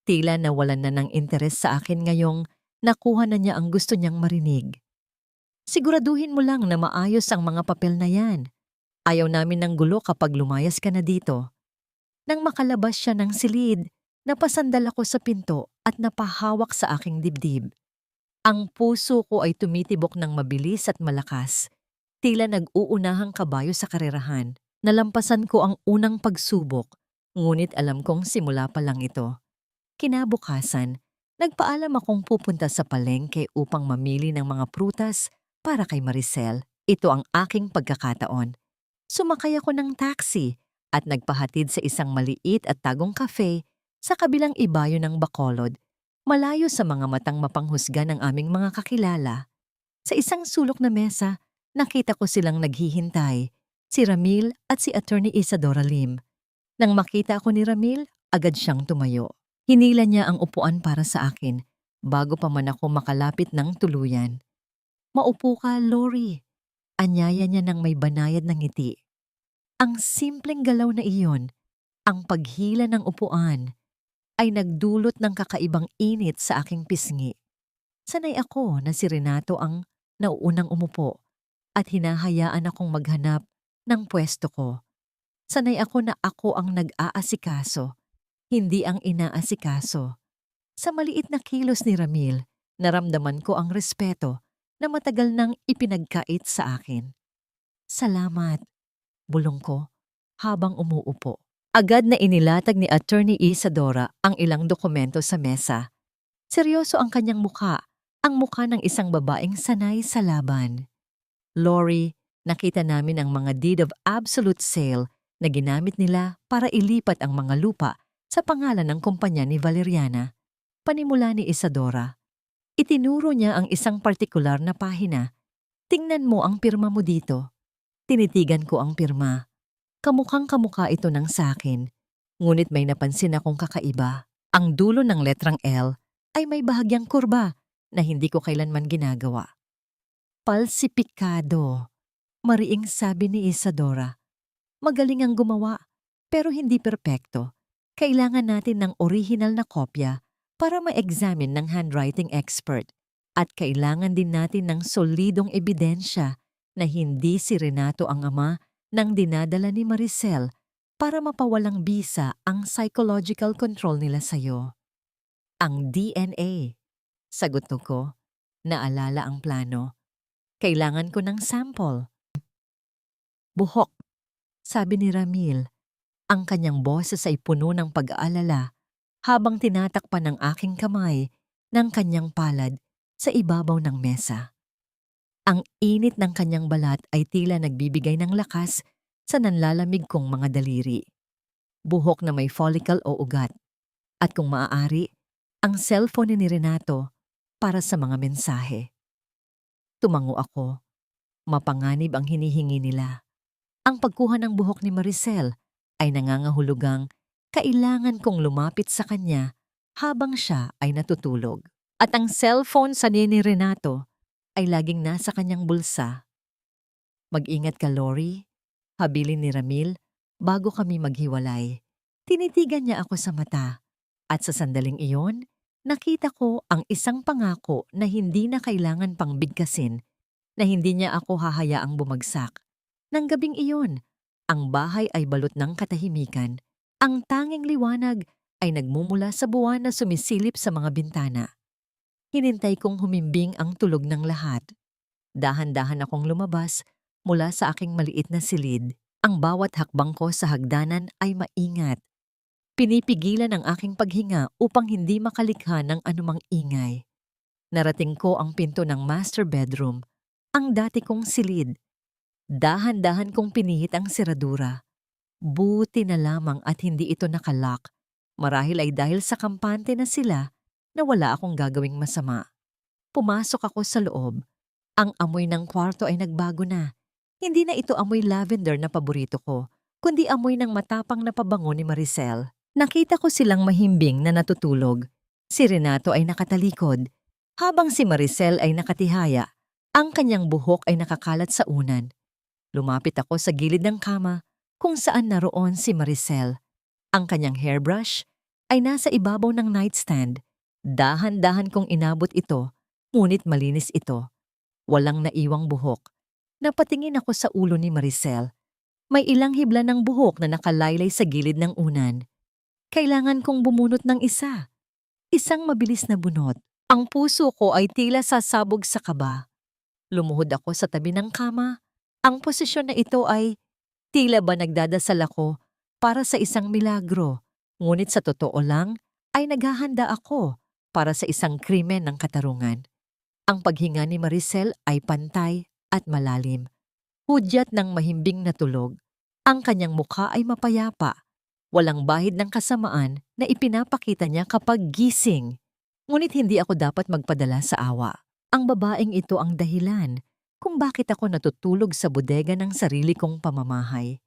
Tila nawalan na ng interes sa akin ngayong nakuha na niya ang gusto niyang marinig. Siguraduhin mo lang na maayos ang mga papel na yan. Ayaw namin ng gulo kapag lumayas ka na dito. Nang makalabas siya ng silid, napasandal ako sa pinto at napahawak sa aking dibdib. Ang puso ko ay tumitibok ng mabilis at malakas. Tila nag-uunahang kabayo sa karerahan. Nalampasan ko ang unang pagsubok, ngunit alam kong simula pa lang ito. Kinabukasan, nagpaalam akong pupunta sa palengke upang mamili ng mga prutas para kay Maricel. Ito ang aking pagkakataon. Sumakay ako ng taxi at nagpahatid sa isang maliit at tagong cafe Sa kabilang ibayo ng Bacolod, malayo sa mga matang mapanghusga ng aming mga kakilala, sa isang sulok na mesa, nakita ko silang naghihintay, si Ramil at si Attorney Isadora Lim. Nang makita ako ni Ramil, agad siyang tumayo. Hinila niya ang upuan para sa akin, bago pa man ako makalapit ng tuluyan. "Maupo ka, Lori." Anyaya niya ng may banayad na ngiti. Ang simpleng galaw na iyon, ang paghila ng upuan, ay nagdulot ng kakaibang init sa aking pisngi. Sanay ako na si Renato ang nauunang umupo at hinahayaan akong maghanap ng pwesto ko. Sanay ako na ako ang nag-aasikaso, hindi ang inaasikaso. Sa maliit na kilos ni Ramil, naramdaman ko ang respeto na matagal nang ipinagkait sa akin. "Salamat," bulong ko habang umuupo. Agad na inilatag ni Attorney Isadora ang ilang dokumento sa mesa. Seryoso ang kanyang mukha, ang mukha ng isang babaeng sanay sa laban. "Lori, nakita namin ang mga deed of absolute sale na ginamit nila para ilipat ang mga lupa sa pangalan ng kumpanya ni Valeriana." Panimula ni Isadora. Itinuro niya ang isang partikular na pahina. "Tingnan mo ang pirma mo dito." Tinitigan ko ang pirma. Kamukhang kamukha ito ng sakin, ngunit may napansin akong kakaiba. Ang dulo ng letrang L ay may bahagyang kurba na hindi ko kailanman ginagawa. "Palsipikado," mariing sabi ni Isadora. "Magaling ang gumawa, pero hindi perpekto. Kailangan natin ng original na kopya para ma-examine ng handwriting expert. At kailangan din natin ng solidong ebidensya na hindi si Renato ang ama ng dinadala ni Maricel para mapawalang bisa ang psychological control nila sa'yo." "Ang DNA." Sagot ko. Naalala ang plano. "Kailangan ko ng sample." "Buhok," sabi ni Ramil. Ang kanyang boses ay puno ng pag-aalala habang tinatakpan ng aking kamay ng kanyang palad sa ibabaw ng mesa. Ang init ng kanyang balat ay tila nagbibigay ng lakas sa nanlalamig kong mga daliri. Buhok na may follicle o ugat. At kung maaari, ang cellphone ni Renato para sa mga mensahe. Tumango ako. Mapanganib ang hinihingi nila. Ang pagkuha ng buhok ni Maricel ay nangangahulugang kailangan kong lumapit sa kanya habang siya ay natutulog. At ang cellphone sa ni Renato ay laging nasa kanyang bulsa. "Mag-ingat ka, Lori," habilin ni Ramil bago kami maghiwalay. Tinitigan niya ako sa mata at sa sandaling iyon, nakita ko ang isang pangako na hindi na kailangan pang bigkasin, na hindi niya ako hahayaang bumagsak. Nang gabing iyon, ang bahay ay balot ng katahimikan. Ang tanging liwanag ay nagmumula sa buwan na sumisilip sa mga bintana. Hinintay kong humimbing ang tulog ng lahat. Dahan-dahan akong lumabas mula sa aking maliit na silid. Ang bawat hakbang ko sa hagdanan ay maingat. Pinipigilan ang aking paghinga upang hindi makalikha ng anumang ingay. Narating ko ang pinto ng master bedroom, ang dati kong silid. Dahan-dahan kong pinihit ang seradura. Buti na lamang at hindi ito nakalock. Marahil ay dahil sa kampante na sila na wala akong gagawing masama. Pumasok ako sa loob. Ang amoy ng kwarto ay nagbago na. Hindi na ito amoy lavender na paborito ko, kundi amoy ng matapang na pabango ni Maricel. Nakita ko silang mahimbing na natutulog. Si Renato ay nakatalikod, habang si Maricel ay nakatihaya. Ang kanyang buhok ay nakakalat sa unan. Lumapit ako sa gilid ng kama kung saan naroon si Maricel. Ang kanyang hairbrush ay nasa ibabaw ng nightstand. Dahan-dahan kong inabot ito, ngunit malinis ito. Walang naiwang buhok. Napatingin ako sa ulo ni Maricel. May ilang hibla ng buhok na nakalaylay sa gilid ng unan. Kailangan kong bumunot ng isa. Isang mabilis na bunot. Ang puso ko ay tila sasabog sa kaba. Lumuhod ako sa tabi ng kama. Ang posisyon na ito ay tila ba nagdadasal ako para sa isang milagro. Ngunit sa totoo lang ay naghahanda ako para sa isang krimen ng katarungan. Ang paghinga ni Maricel ay pantay at malalim. Hudyat ng mahimbing na tulog. Ang kanyang mukha ay mapayapa. Walang bahid ng kasamaan na ipinapakita niya kapag gising. Ngunit hindi ako dapat magpadala sa awa. Ang babaeng ito ang dahilan kung bakit ako natutulog sa bodega ng sarili kong pamamahay.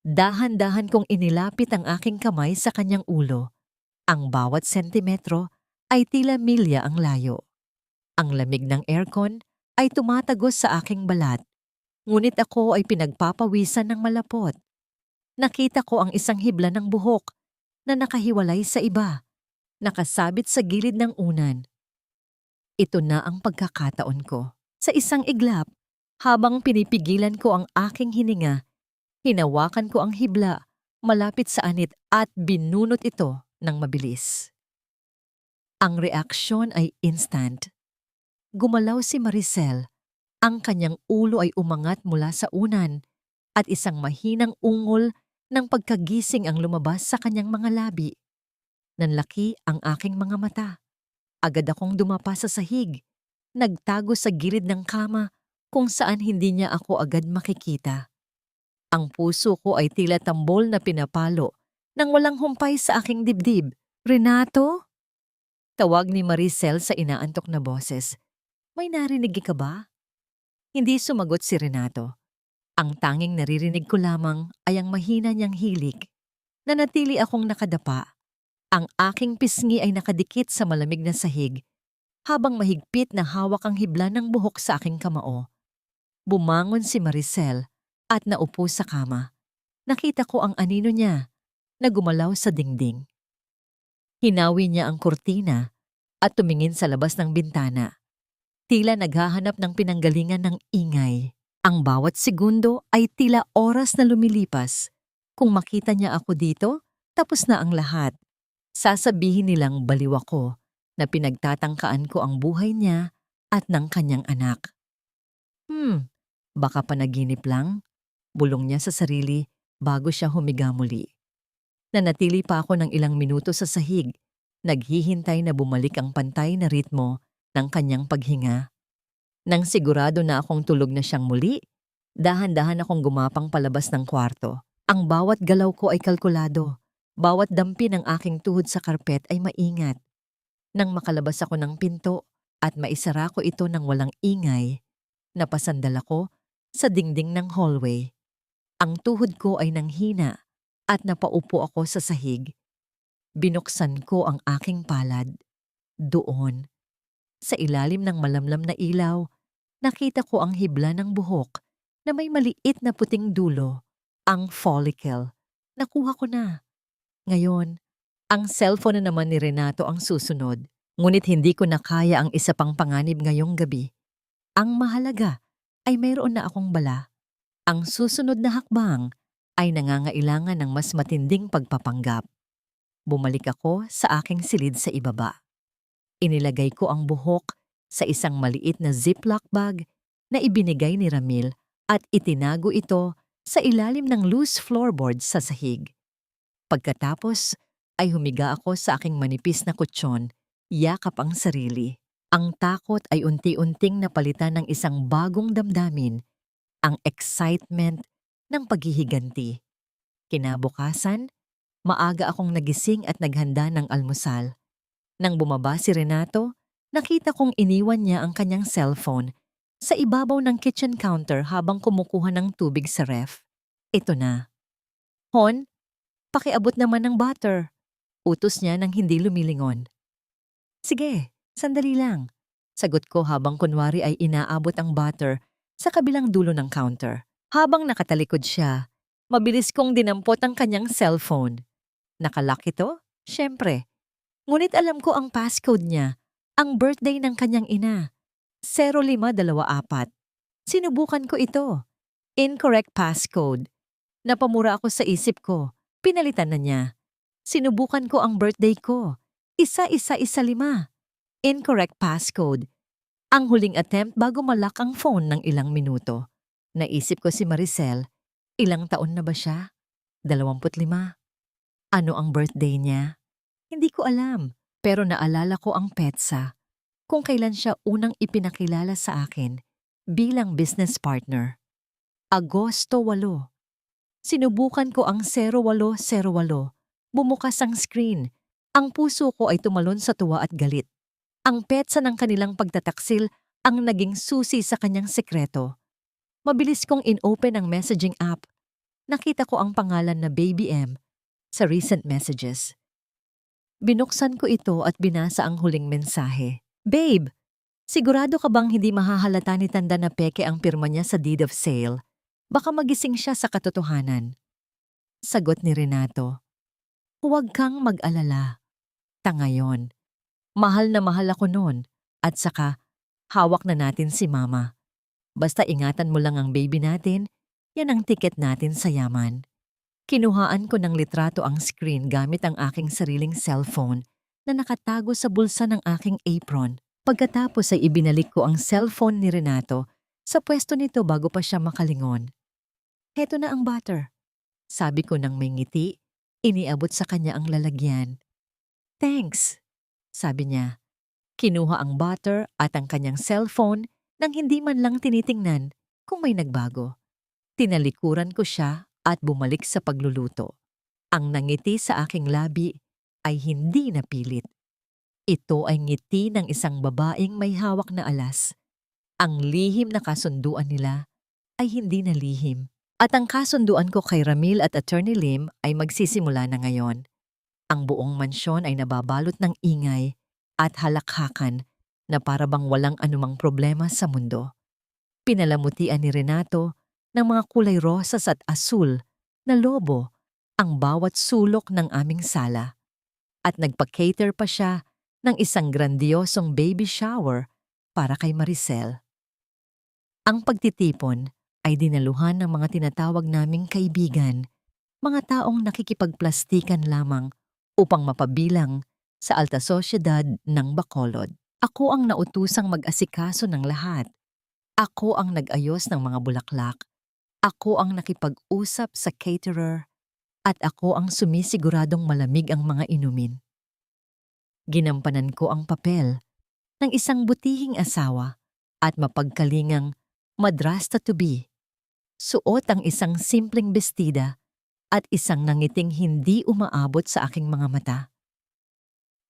Dahan-dahan kong inilapit ang aking kamay sa kanyang ulo. Ang bawat sentimetro ay tila milya ang layo. Ang lamig ng aircon ay tumatagos sa aking balat. Ngunit ako ay pinagpapawisan ng malapot. Nakita ko ang isang hibla ng buhok na nakahiwalay sa iba, nakasabit sa gilid ng unan. Ito na ang pagkakataon ko. Sa isang iglap, habang pinipigilan ko ang aking hininga, hinawakan ko ang hibla malapit sa anit at binunot ito ng mabilis. Ang reaksyon ay instant. Gumalaw si Maricel. Ang kanyang ulo ay umangat mula sa unan at isang mahinang ungol ng pagkagising ang lumabas sa kanyang mga labi. Nanlaki ang aking mga mata. Agad akong dumapa sa sahig. Nagtago sa gilid ng kama kung saan hindi niya ako agad makikita. Ang puso ko ay tila tambol na pinapalo nang walang humpay sa aking dibdib. "Renato?" Tawag ni Maricel sa inaantok na boses. "May narinig ka ba?" Hindi sumagot si Renato. Ang tanging naririnig ko lamang ay ang mahina niyang hilik. Nanatili akong nakadapa. Ang aking pisngi ay nakadikit sa malamig na sahig, habang mahigpit na hawak ang hibla ng buhok sa aking kamao. Bumangon si Maricel at naupo sa kama. Nakita ko ang anino niya na gumalaw sa dingding. Hinawi niya ang kurtina at tumingin sa labas ng bintana. Tila naghahanap ng pinanggalingan ng ingay. Ang bawat segundo ay tila oras na lumilipas. Kung makita niya ako dito, tapos na ang lahat. Sasabihin nilang baliw ako na pinagtatangkaan ko ang buhay niya at ng kanyang anak. Baka panaginip lang, bulong niya sa sarili bago siya humiga muli. Nanatili pa ako ng ilang minuto sa sahig, naghihintay na bumalik ang pantay na ritmo ng kanyang paghinga. Nang sigurado na akong tulog na siyang muli, dahan-dahan akong gumapang palabas ng kwarto. Ang bawat galaw ko ay kalkulado. Bawat dampi ng aking tuhod sa karpet ay maingat. Nang makalabas ako ng pinto at maisara ko ito ng walang ingay, napasandal ako sa dingding ng hallway. Ang tuhod ko ay nanghina at napaupo ako sa sahig. Binuksan ko ang aking palad. Doon, sa ilalim ng malamlam na ilaw, nakita ko ang hibla ng buhok na may maliit na puting dulo, ang follicle. Nakuha ko na. Ngayon, ang cellphone na naman ni Renato ang susunod. Ngunit hindi ko na kaya ang isa pang panganib ngayong gabi. Ang mahalaga ay mayroon na akong bala. Ang susunod na hakbang ay nangangailangan ng mas matinding pagpapanggap. Bumalik ako sa aking silid sa ibaba. Inilagay ko ang buhok sa isang maliit na ziplock bag na ibinigay ni Ramil at itinago ito sa ilalim ng loose floorboard sa sahig. Pagkatapos ay humiga ako sa aking manipis na kutsyon, yakap ang sarili. Ang takot ay unti-unting napalitan ng isang bagong damdamin, ang excitement ng paghihiganti. Kinabukasan, maaga akong nagising at naghanda ng almusal. Nang bumaba si Renato, nakita kong iniwan niya ang kanyang cellphone sa ibabaw ng kitchen counter habang kumukuha ng tubig sa ref. Ito na. "Hon, pakiabot naman ng butter." Utos niya nang hindi lumilingon. "Sige, sandali lang." Sagot ko habang kunwari ay inaabot ang butter sa kabilang dulo ng counter. Habang nakatalikod siya, mabilis kong dinampot ang kanyang cellphone. Nakalock ito? Siyempre. Ngunit alam ko ang passcode niya, ang birthday ng kanyang ina. 0524. Sinubukan ko ito. Incorrect passcode. Napamura ako sa isip ko. Pinalitan na niya. Sinubukan ko ang birthday ko. 1115. Incorrect passcode. Ang huling attempt bago malak ang phone ng ilang minuto. Naisip ko si Maricel. Ilang taon na ba siya? 25. Ano ang birthday niya? Hindi ko alam, pero naalala ko ang petsa, kung kailan siya unang ipinakilala sa akin bilang business partner. Agosto 8. Sinubukan ko ang 0808. Bumukas ang screen. Ang puso ko ay tumalon sa tuwa at galit. Ang petsa ng kanilang pagtataksil ang naging susi sa kanyang sekreto. Mabilis kong in-open ang messaging app. Nakita ko ang pangalan na Baby M sa recent messages. Binuksan ko ito at binasa ang huling mensahe. Babe, sigurado ka bang hindi mahahalata ni Tanda na peke ang pirma niya sa deed of sale? Baka magising siya sa katotohanan. Sagot ni Renato, huwag kang mag-alala. Ngayon, mahal na mahal ako noon at saka hawak na natin si Mama. Basta ingatan mo lang ang baby natin, yan ang tiket natin sa yaman. Kinuhaan ko ng litrato ang screen gamit ang aking sariling cellphone na nakatago sa bulsa ng aking apron. Pagkatapos ay ibinalik ko ang cellphone ni Renato sa pwesto nito bago pa siya makalingon. Heto na ang butter. Sabi ko nang may ngiti, iniabot sa kanya ang lalagyan. Thanks, sabi niya. Kinuha ang butter at ang kanyang cellphone nang hindi man lang tinitingnan kung may nagbago. Tinalikuran ko siya at bumalik sa pagluluto. Ang nangiti sa aking labi ay hindi napilit. Ito ay ngiti ng isang babaeng may hawak na alas. Ang lihim na kasunduan nila ay hindi na lihim. At ang kasunduan ko kay Ramil at Attorney Lim ay magsisimula na ngayon. Ang buong mansyon ay nababalot ng ingay at halakhakan na para bang walang anumang problema sa mundo. Pinalamutian ni Renato ng mga kulay rosas at asul na lobo ang bawat sulok ng aming sala. At nagpa-cater pa siya ng isang grandiosong baby shower para kay Maricel. Ang pagtitipon ay dinaluhan ng mga tinatawag naming kaibigan, mga taong nakikipagplastikan lamang upang mapabilang sa alta sosyedad ng Bacolod. Ako ang nautusang mag-asikaso ng lahat. Ako ang nag-ayos ng mga bulaklak. Ako ang nakipag-usap sa caterer at ako ang sumisiguradong malamig ang mga inumin. Ginampanan ko ang papel ng isang butihing asawa at mapagkalingang madrasta-to-be. Suot ang isang simpleng bestida at isang nangiting hindi umaabot sa aking mga mata.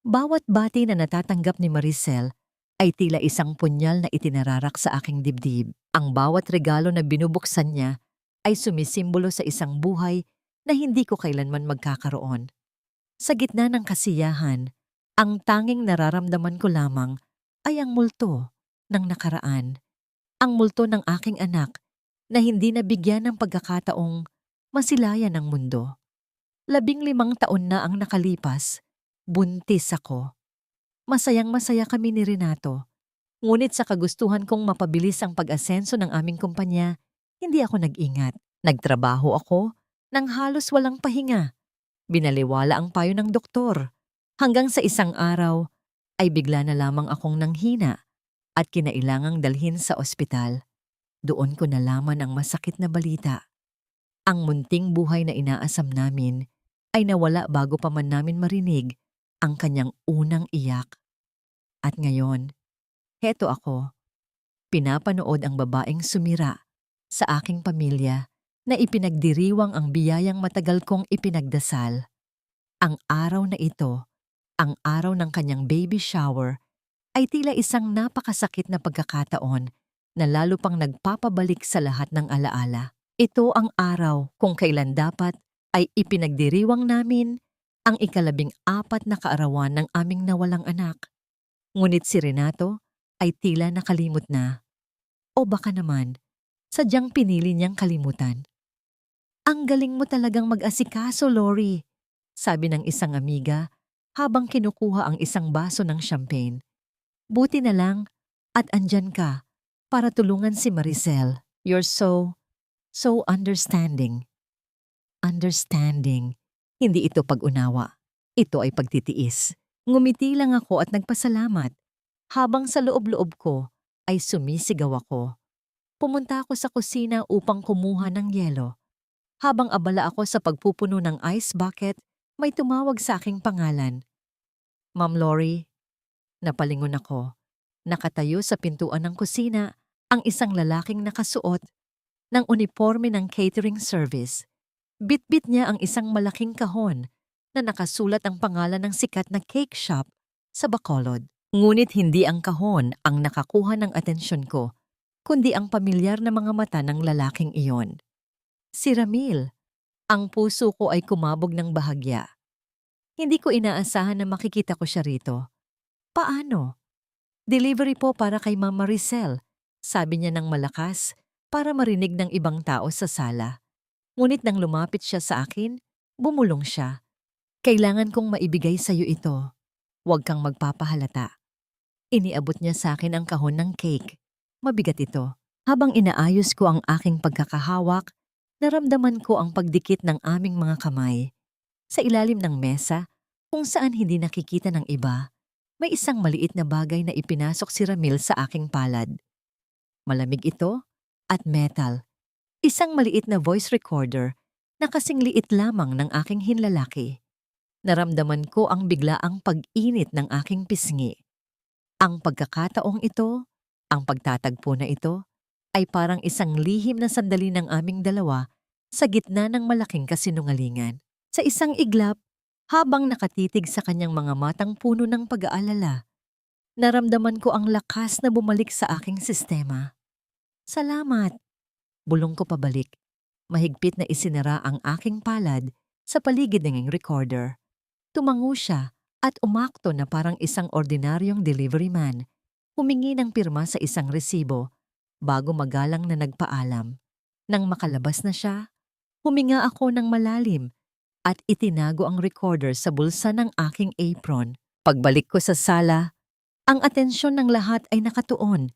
Bawat bati na natatanggap ni Maricel ay tila isang punyal na itinararak sa aking dibdib. Ang bawat regalo na binubuksan niya ay sumisimbolo sa isang buhay na hindi ko kailanman magkakaroon. Sa gitna ng kasiyahan, ang tanging nararamdaman ko lamang ay ang multo ng nakaraan. Ang multo ng aking anak na hindi nabigyan ng pagkakataong masilayan ang mundo. 15 taon na ang nakalipas, buntis ako. Masayang-masaya kami ni Renato. Ngunit sa kagustuhan kong mapabilis ang pag-asenso ng aming kumpanya, hindi ako nag-ingat. Nagtrabaho ako nang halos walang pahinga. Binaliwala ang payo ng doktor. Hanggang sa isang araw ay bigla na lamang akong nanghina at kinailangang dalhin sa ospital. Doon ko nalaman ang masakit na balita. Ang munting buhay na inaasam namin ay nawala bago pa man namin marinig ang kanyang unang iyak. At ngayon, heto ako, pinapanood ang babaeng sumira sa aking pamilya na ipinagdiriwang ang biyayang matagal kong ipinagdasal. Ang araw na ito, ang araw ng kanyang baby shower, ay tila isang napakasakit na pagkakataon na lalo pang nagpapabalik sa lahat ng alaala. Ito ang araw kung kailan dapat ay ipinagdiriwang namin ang 14 na kaarawan ng aming nawalang anak. Ngunit si Renato ay tila nakalimot na. O baka naman, sadyang pinili niyang kalimutan. Ang galing mo talagang mag-asikaso, Lori, sabi ng isang amiga habang kinukuha ang isang baso ng champagne. Buti na lang at andyan ka para tulungan si Maricel. You're so understanding. Understanding. Hindi ito pag-unawa. Ito ay pagtitiis. Ngumiti lang ako at nagpasalamat. Habang sa loob-loob ko ay sumisigaw ako. Pumunta ako sa kusina upang kumuha ng yelo. Habang abala ako sa pagpupuno ng ice bucket, may tumawag sa aking pangalan. Ma'am Lori, napalingon ako. Nakatayo sa pintuan ng kusina ang isang lalaking nakasuot ng uniforme ng catering service. Bitbit niya ang isang malaking kahon na nakasulat ang pangalan ng sikat na cake shop sa Bacolod. Ngunit hindi ang kahon ang nakakuha ng atensyon ko, kundi ang pamilyar na mga mata ng lalaking iyon. Si Ramil. Ang puso ko ay kumabog ng bahagya. Hindi ko inaasahan na makikita ko siya rito. Paano? Delivery po para kay Mama Maricel, sabi niya ng malakas para marinig ng ibang tao sa sala. Ngunit nang lumapit siya sa akin, bumulong siya. Kailangan kong maibigay sa iyo ito. Huwag kang magpapahalata. Iniabot niya sa akin ang kahon ng cake. Mabigat ito. Habang inaayos ko ang aking pagkakahawak, naramdaman ko ang pagdikit ng aming mga kamay. Sa ilalim ng mesa, kung saan hindi nakikita ng iba, may isang maliit na bagay na ipinasok si Ramil sa aking palad. Malamig ito at metal. Isang maliit na voice recorder na kasing liit lamang ng aking hinlalaki. Naramdaman ko ang biglaang pag-init ng aking pisngi. Ang pagkakataong ito, ang pagtatagpo na ito, ay parang isang lihim na sandali ng aming dalawa sa gitna ng malaking kasinungalingan. Sa isang iglap, habang nakatitig sa kanyang mga matang puno ng pag-aalala, naramdaman ko ang lakas na bumalik sa aking sistema. Salamat! Bulong ko pabalik. Mahigpit na isinara ang aking palad sa paligid ng recorder. Tumango siya at umakto na parang isang ordinaryong delivery man. Humingi ng pirma sa isang resibo bago magalang na nagpaalam. Nang makalabas na siya, huminga ako ng malalim at itinago ang recorder sa bulsa ng aking apron. Pagbalik ko sa sala, ang atensyon ng lahat ay nakatuon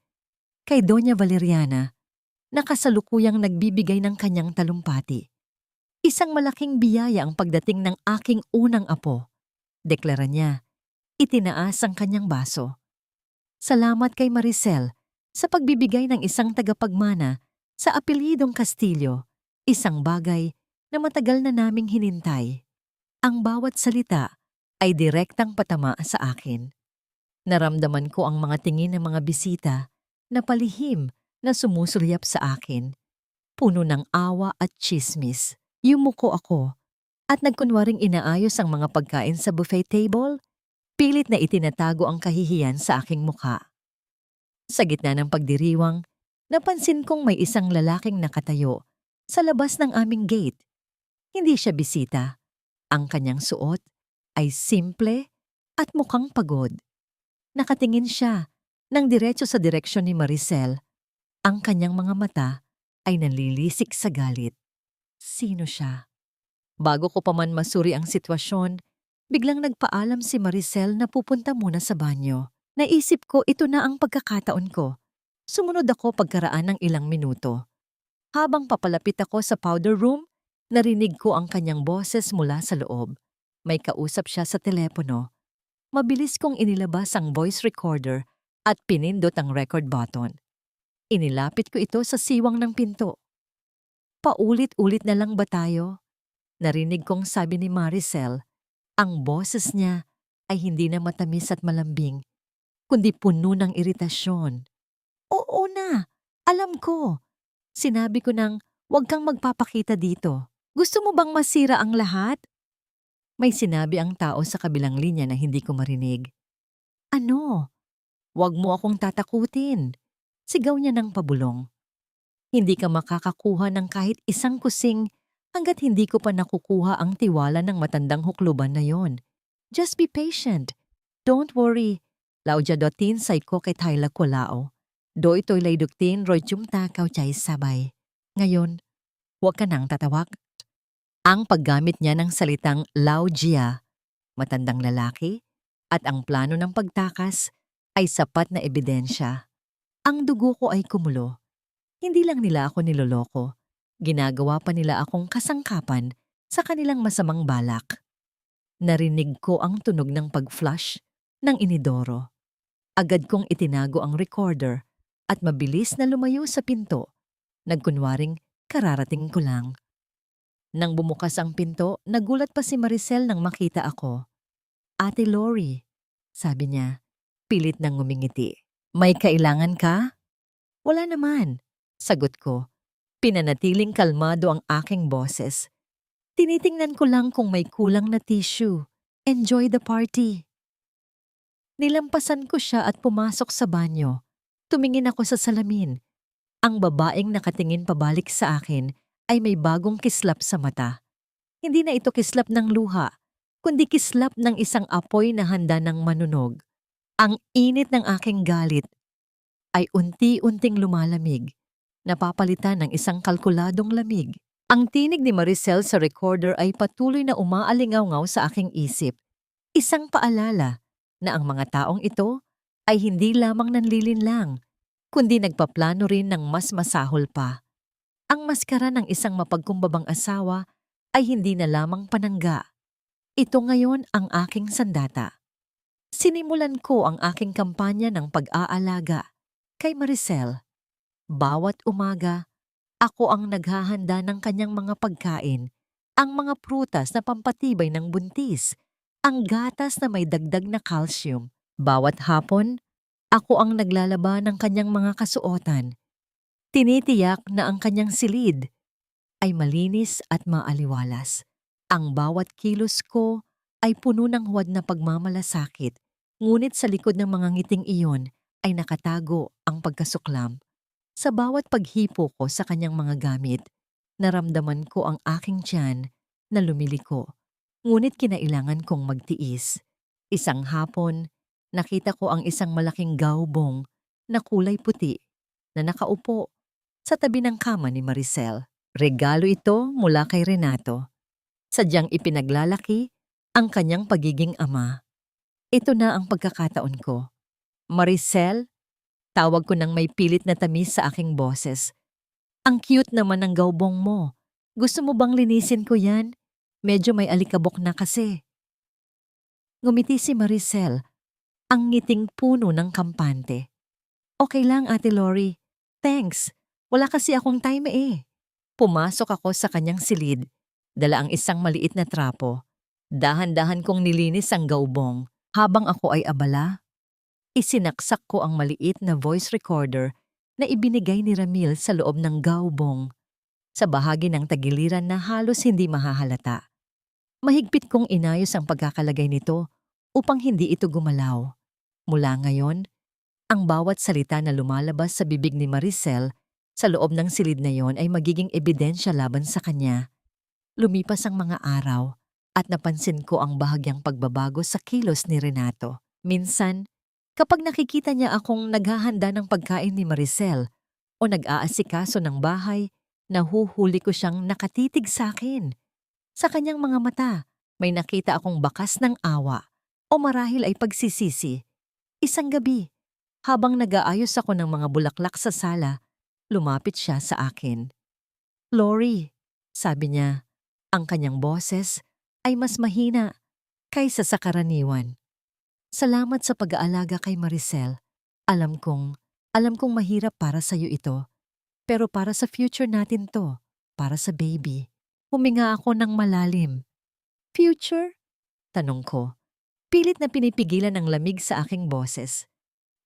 kay Doña Valeriana na kasalukuyang nagbibigay ng kanyang talumpati. Isang malaking biyaya ang pagdating ng aking unang apo. Deklara niya, itinaas ang kanyang baso. Salamat kay Maricel sa pagbibigay ng isang tagapagmana sa apelyidong Castillo, isang bagay na matagal na naming hinintay. Ang bawat salita ay direktang patama sa akin. Naramdaman ko ang mga tingin ng mga bisita na palihim na sumusulyap sa akin. Puno ng awa at tsismis. Yumuko ako at nagkunwaring inaayos ang mga pagkain sa buffet table, pilit na itinatago ang kahihiyan sa aking mukha. Sa gitna ng pagdiriwang, napansin kong may isang lalaking nakatayo sa labas ng aming gate. Hindi siya bisita. Ang kanyang suot ay simple at mukhang pagod. Nakatingin siya nang diretso sa direksyon ni Maricel. Ang kanyang mga mata ay nanlilisik sa galit. Sino siya? Bago ko pa man masuri ang sitwasyon, biglang nagpaalam si Maricel na pupunta muna sa banyo. Naisip ko ito na ang pagkakataon ko. Sumunod ako pagkaraan ng ilang minuto. Habang papalapit ako sa powder room, narinig ko ang kanyang boses mula sa loob. May kausap siya sa telepono. Mabilis kong inilabas ang voice recorder at pinindot ang record button. Inilapit ko ito sa siwang ng pinto. Paulit-ulit na lang ba tayo? Narinig kong sabi ni Maricel. Ang boses niya ay hindi na matamis at malambing, kundi puno ng iritasyon. Oo na, alam ko. Sinabi ko nang huwag kang magpapakita dito. Gusto mo bang masira ang lahat? May sinabi ang tao sa kabilang linya na hindi ko marinig. Ano? Huwag mo akong tatakutin. Sigaw niya ng pabulong. Hindi ka makakakuha ng kahit isang kusing hanggat hindi ko pa nakukuha ang tiwala ng matandang hukluban na yon. Just be patient. Don't worry. Lauja dotin say ko kay Tayla Kulao. Doy toy lay duktin roy jumta kaw chay sabay. Ngayon, huwag ka nang tatawag. Ang paggamit niya ng salitang Laujia, matandang lalaki, at ang plano ng pagtakas ay sapat na ebidensya. Ang dugo ko ay kumulo. Hindi lang nila ako niloloko. Ginagawa pa nila akong kasangkapan sa kanilang masamang balak. Narinig ko ang tunog ng pag-flush ng inidoro. Agad kong itinago ang recorder at mabilis na lumayo sa pinto. Nagkunwaring kararating ko lang. Nang bumukas ang pinto, nagulat pa si Maricel nang makita ako. Ate Lori, sabi niya, pilit nang ngumingiti. May kailangan ka? Wala naman, sagot ko. Pinanatiling kalmado ang aking boses. Tinitingnan ko lang kung may kulang na tissue. Enjoy the party. Nilampasan ko siya at pumasok sa banyo. Tumingin ako sa salamin. Ang babaeng nakatingin pabalik sa akin ay may bagong kislap sa mata. Hindi na ito kislap ng luha, kundi kislap ng isang apoy na handa ng manunog. Ang init ng aking galit ay unti-unting lumalamig, napapalitan ng isang kalkuladong lamig. Ang tinig ni Maricel sa recorder ay patuloy na umaalingaw-ngaw sa aking isip. Isang paalala na ang mga taong ito ay hindi lamang nanlilinlang, kundi nagpaplano rin ng mas masahol pa. Ang maskara ng isang mapagkumbabang asawa ay hindi na lamang panangga. Ito ngayon ang aking sandata. Sinimulan ko ang aking kampanya ng pag-aalaga kay Maricel. Bawat umaga, ako ang naghahanda ng kanyang mga pagkain, ang mga prutas na pampatibay ng buntis, ang gatas na may dagdag na calcium. Bawat hapon, ako ang naglalaba ng kanyang mga kasuotan. Tinitiyak na ang kanyang silid ay malinis at maaliwalas. Ang bawat kilos ko ay puno ng huwad na pagmamalasakit, ngunit sa likod ng mga ngiting iyon ay nakatago ang pagkasuklam. Sa bawat paghipo ko sa kanyang mga gamit, naramdaman ko ang aking tiyan na lumiliko, ngunit kinailangan kong magtiis. Isang hapon, nakita ko ang isang malaking gaubong na kulay puti na nakaupo sa tabi ng kama ni Maricel. Regalo ito mula kay Renato. Sadyang ipinaglalaki ang kanyang pagiging ama. Ito na ang pagkakataon ko. Maricel, tawag ko ng may pilit na tamis sa aking boses. Ang cute naman ng gaubong mo. Gusto mo bang linisin ko yan? Medyo may alikabok na kasi. Ngumiti si Maricel, ang ngiting puno ng kampante. Okay lang, Ate Lori. Thanks. Wala kasi akong time eh. Pumasok ako sa kanyang silid. Dala ang isang maliit na trapo. Dahan-dahan kong nilinis ang gaubong. Habang ako ay abala, isinaksak ko ang maliit na voice recorder na ibinigay ni Ramil sa loob ng gaubong, sa bahagi ng tagiliran na halos hindi mahahalata. Mahigpit kong inayos ang pagkakalagay nito upang hindi ito gumalaw. Mula ngayon, ang bawat salita na lumalabas sa bibig ni Maricel sa loob ng silid na yon ay magiging ebidensya laban sa kanya. Lumipas ang mga araw at napansin ko ang bahagyang pagbabago sa kilos ni Renato. Minsan, kapag nakikita niya akong naghahanda ng pagkain ni Maricel o nag-aasikaso ng bahay, nahuhuli ko siyang nakatitig sa akin. Sa kanyang mga mata, may nakita akong bakas ng awa o marahil ay pagsisisi. Isang gabi, habang nag-aayos ako ng mga bulaklak sa sala, lumapit siya sa akin. "Lori," sabi niya, ang kanyang boses ay mas mahina kaysa sa karaniwan. "Salamat sa pag-aalaga kay Maricel. Alam kong mahirap para sa'yo ito. Pero para sa future natin to, para sa baby." Huminga ako ng malalim. "Future?" tanong ko. Pilit na pinipigilan ng lamig sa aking boses.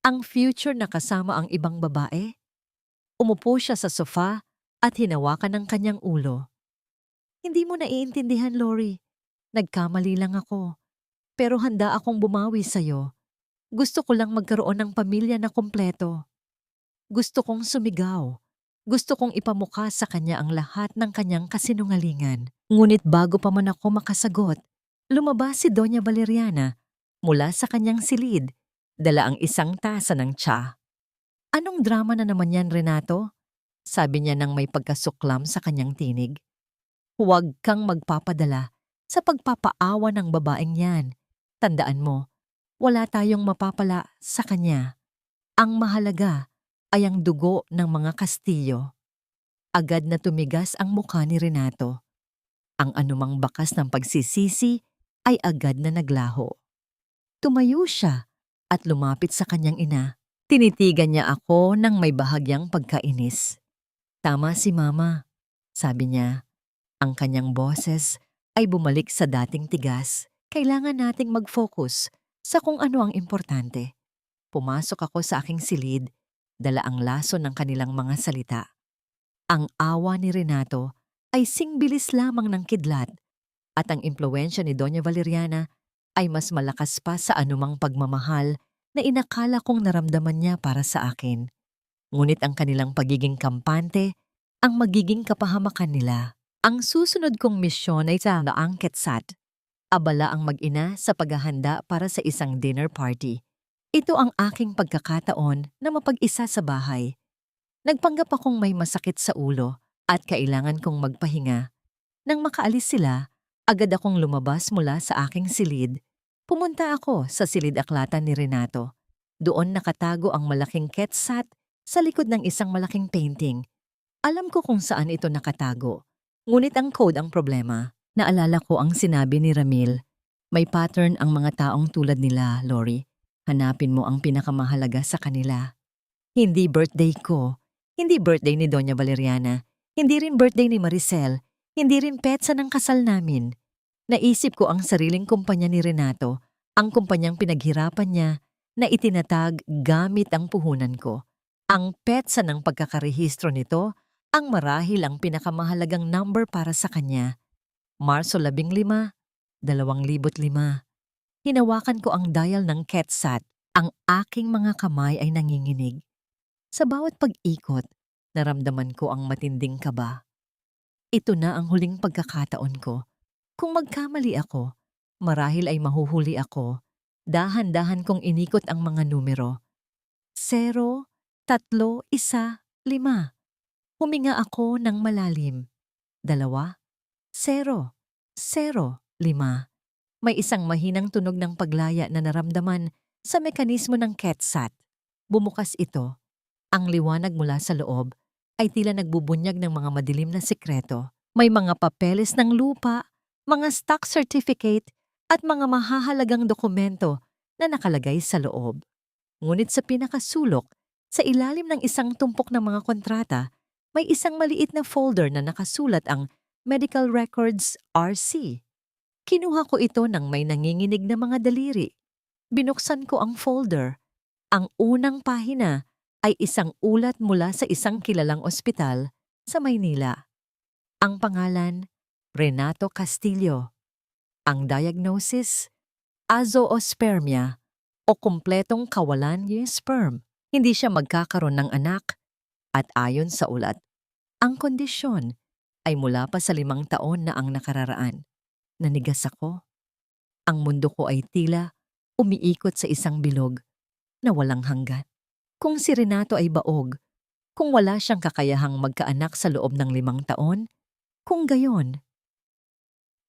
Ang future na kasama ang ibang babae? Umupo siya sa sofa at hinawakan ng kanyang ulo. "Hindi mo naiintindihan, Lori. Nagkamali lang ako. Pero handa akong bumawi sa'yo. Gusto ko lang magkaroon ng pamilya na kompleto. Gusto kong sumigaw. Gusto kong ipamukha sa kanya ang lahat ng kanyang kasinungalingan." Ngunit bago pa man ako makasagot, lumabas si Doña Valeriana mula sa kanyang silid, dala ang isang tasa ng tsa. "Anong drama na naman yan, Renato?" sabi niya nang may pagkasuklam sa kanyang tinig. "Huwag kang magpapadala sa pagpapaawa ng babaeng yan. Tandaan mo, wala tayong mapapala sa kanya. Ang mahalaga ay ang dugo ng mga Kastilyo." Agad na tumigas ang mukha ni Renato. Ang anumang bakas ng pagsisisi ay agad na naglaho. Tumayo siya at lumapit sa kanyang ina. Tinitigan niya ako ng may bahagyang pagkainis. "Tama si Mama," sabi niya. Ang kanyang boses ay bumalik sa dating tigas. "Kailangan nating mag-focus sa kung ano ang importante." Pumasok ako sa aking silid, dala ang laso ng kanilang mga salita. Ang awa ni Renato ay singbilis lamang ng kidlat at ang impluwensya ni Doña Valeriana ay mas malakas pa sa anumang pagmamahal na inakala kong naramdaman niya para sa akin. Ngunit ang kanilang pagiging kampante ang magiging kapahamakan nila. Ang susunod kong misyon ay sa Naangketsat. Abala ang mag-ina sa paghahanda para sa isang dinner party. Ito ang aking pagkakataon na mapag-isa sa bahay. Nagpanggap akong may masakit sa ulo at kailangan kong magpahinga. Nang makaalis sila, agad akong lumabas mula sa aking silid. Pumunta ako sa silid-aklatan ni Renato. Doon nakatago ang malaking ketsat sa likod ng isang malaking painting. Alam ko kung saan ito nakatago. Ngunit ang code ang problema. Naalala ko ang sinabi ni Ramil. May pattern ang mga taong tulad nila, Lori. Hanapin mo ang pinakamahalaga sa kanila. Hindi birthday ko. Hindi birthday ni Doña Valeriana. Hindi rin birthday ni Maricel. Hindi rin petsa ng kasal namin. Naisip ko ang sariling kumpanya ni Renato, ang kumpanyang pinaghirapan niya na itinatag gamit ang puhunan ko. Ang petsa ng pagkakarehistro nito ang marahil ang pinakamahalagang number para sa kanya. Marso 15, 2005. Hinawakan ko ang dial ng ketsat. Ang aking mga kamay ay nanginginig. Sa bawat pag-ikot, naramdaman ko ang matinding kaba. Ito na ang huling pagkakataon ko. Kung magkamali ako, marahil ay mahuhuli ako. Dahan-dahan kong inikot ang mga numero. 0, 3, 1, 5. Huminga ako ng malalim. 2, 0, 0, 5. May isang mahinang tunog ng paglaya na naramdaman sa mekanismo ng ketsat. Bumukas ito. Ang liwanag mula sa loob ay tila nagbubunyag ng mga madilim na sikreto. May mga papeles ng lupa, mga stock certificate at mga mahahalagang dokumento na nakalagay sa loob. Ngunit sa pinakasulok, sa ilalim ng isang tumpok ng mga kontrata, may isang maliit na folder na nakasulat ang Medical Records RC. Kinuha ko ito nang may nanginginig na mga daliri. Binuksan ko ang folder. Ang unang pahina ay isang ulat mula sa isang kilalang ospital sa Maynila. Ang pangalan, Renato Castillo. Ang diagnosis, azoospermia o kumpletong kawalan ng sperm. Hindi siya magkakaroon ng anak at ayon sa ulat, ang kondisyon ay mula pa sa 5 taon na ang nakararaan. Nanigas ako. Ang mundo ko ay tila umiikot sa isang bilog na walang hanggan. Kung si Renato ay baog, kung wala siyang kakayahang magkaanak sa loob ng 5 taon, kung gayon.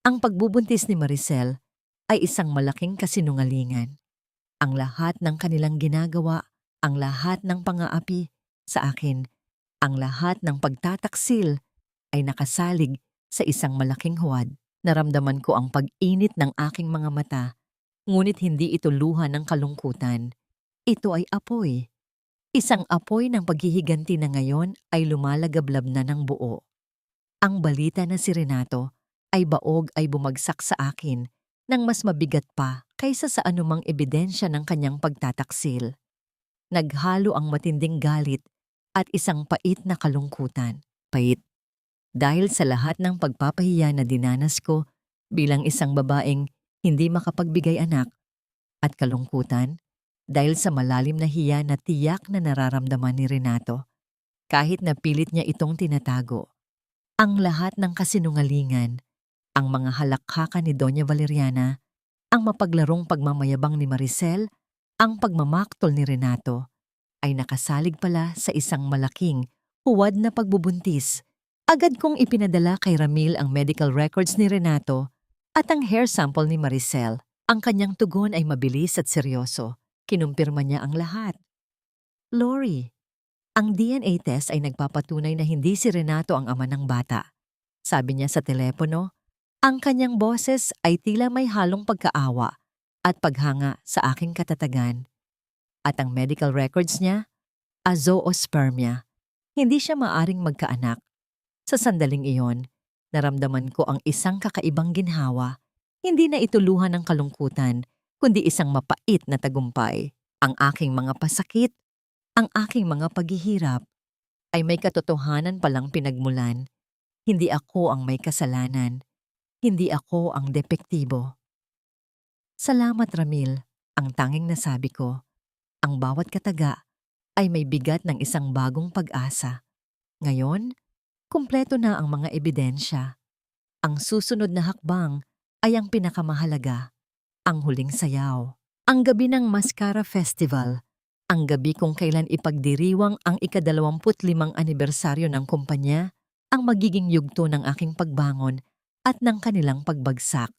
Ang pagbubuntis ni Maricel ay isang malaking kasinungalingan. Ang lahat ng kanilang ginagawa, ang lahat ng pang-aapi sa akin, ang lahat ng pagtataksil ay nakasalig sa isang malaking huwad. Naramdaman ko ang pag-init ng aking mga mata, ngunit hindi ito luha ng kalungkutan. Ito ay apoy. Isang apoy ng paghihiganti na ngayon ay lumalagablab na ng buo. Ang balita na si Renato ay baog ay bumagsak sa akin ng mas mabigat pa kaysa sa anumang ebidensya ng kanyang pagtataksil. Naghalo ang matinding galit at isang pait na kalungkutan. Pait. Dahil sa lahat ng pagpapahiya na dinanas ko bilang isang babaeng hindi makapagbigay anak, at kalungkutan dahil sa malalim na hiya na tiyak na nararamdaman ni Renato kahit na pilit niya itong tinatago. Ang lahat ng kasinungalingan, ang mga halakhakan ni Doña Valeriana, ang mapaglarong pagmamayabang ni Maricel, ang pagmamaktol ni Renato, ay nakasalig pala sa isang malaking, huwad na pagbubuntis. Agad kong ipinadala kay Ramil ang medical records ni Renato at ang hair sample ni Maricel. Ang kanyang tugon ay mabilis at seryoso. Kinumpirma niya ang lahat. Lori, ang DNA test ay nagpapatunay na hindi si Renato ang ama ng bata. Sabi niya sa telepono, ang kanyang boses ay tila may halong pagkaawa at paghanga sa aking katatagan. At ang medical records niya, azoospermia. Hindi siya maaring magkaanak. Sa sandaling iyon, naramdaman ko ang isang kakaibang ginhawa. Hindi na ito luha ng kalungkutan, kundi isang mapait na tagumpay. Ang aking mga pasakit, ang aking mga paghihirap, ay may katotohanan palang pinagmulan. Hindi ako ang may kasalanan. Hindi ako ang depektibo. Salamat, Ramil. Ang tanging nasabi ko, ang bawat kataga ay may bigat ng isang bagong pag-asa. Ngayon, kumpleto na ang mga ebidensya. Ang susunod na hakbang ay ang pinakamahalaga, ang huling sayaw. Ang gabi ng Mascara Festival, ang gabi kung kailan ipagdiriwang ang ika-25 anibersaryo ng kumpanya, ang magiging yugto ng aking pagbangon at ng kanilang pagbagsak.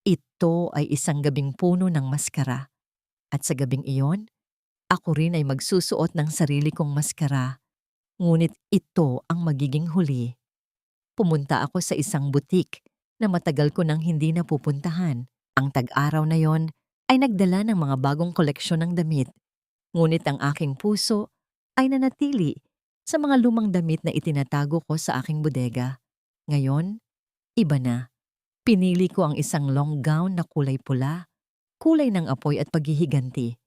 Ito ay isang gabing puno ng maskara. At sa gabing iyon, ako rin ay magsusuot ng sarili kong maskara. Ngunit ito ang magiging huli. Pumunta ako sa isang butik na matagal ko nang hindi napupuntahan. Ang tag-araw na yon ay nagdala ng mga bagong koleksyon ng damit. Ngunit ang aking puso ay nanatili sa mga lumang damit na itinatago ko sa aking bodega. Ngayon, iba na. Pinili ko ang isang long gown na kulay pula, kulay ng apoy at paghihiganti.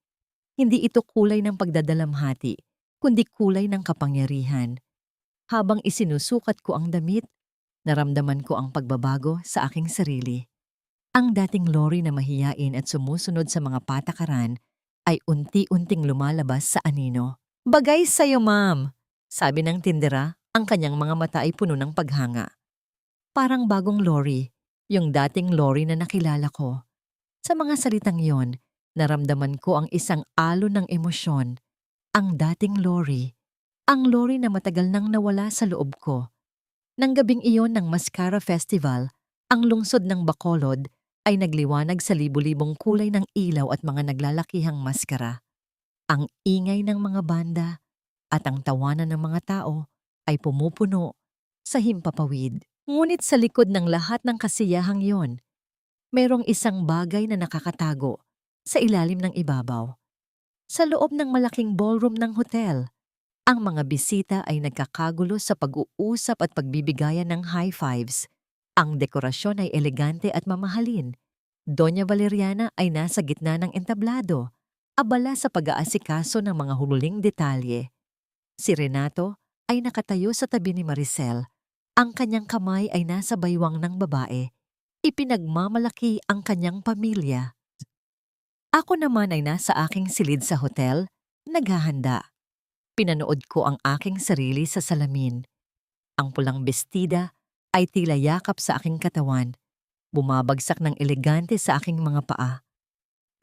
Hindi ito kulay ng pagdadalamhati, kundi kulay ng kapangyarihan. Habang isinusukat ko ang damit, naramdaman ko ang pagbabago sa aking sarili. Ang dating Lori na mahiyain at sumusunod sa mga patakaran ay unti-unting lumalabas sa anino. "Bagay sa'yo, ma'am," sabi ng tindera, ang kanyang mga mata ay puno ng paghanga. Parang bagong Lori, yung dating Lori na nakilala ko. Sa mga salitang yon, naramdaman ko ang isang alon ng emosyon. Ang dating Lori, ang Lori na matagal nang nawala sa loob ko. Nang gabing iyon ng Mascara Festival, ang lungsod ng Bacolod ay nagliwanag sa libu-libong kulay ng ilaw at mga naglalakihang maskara. Ang ingay ng mga banda at ang tawanan ng mga tao ay pumupuno sa himpapawid. Ngunit sa likod ng lahat ng kasiyahang yon, mayroong isang bagay na nakakatago sa ilalim ng ibabaw. Sa loob ng malaking ballroom ng hotel, ang mga bisita ay nagkakagulo sa pag-uusap at pagbibigayan ng high fives. Ang dekorasyon ay elegante at mamahalin. Doña Valeriana ay nasa gitna ng entablado, abala sa pag-aasikaso ng mga huling detalye. Si Renato ay nakatayo sa tabi ni Maricel. Ang kanyang kamay ay nasa baywang ng babae. Ipinagmamalaki ang kanyang pamilya. Ako naman ay nasa aking silid sa hotel, naghahanda. Pinanood ko ang aking sarili sa salamin. Ang pulang bestida ay tila yakap sa aking katawan, bumabagsak ng elegante sa aking mga paa.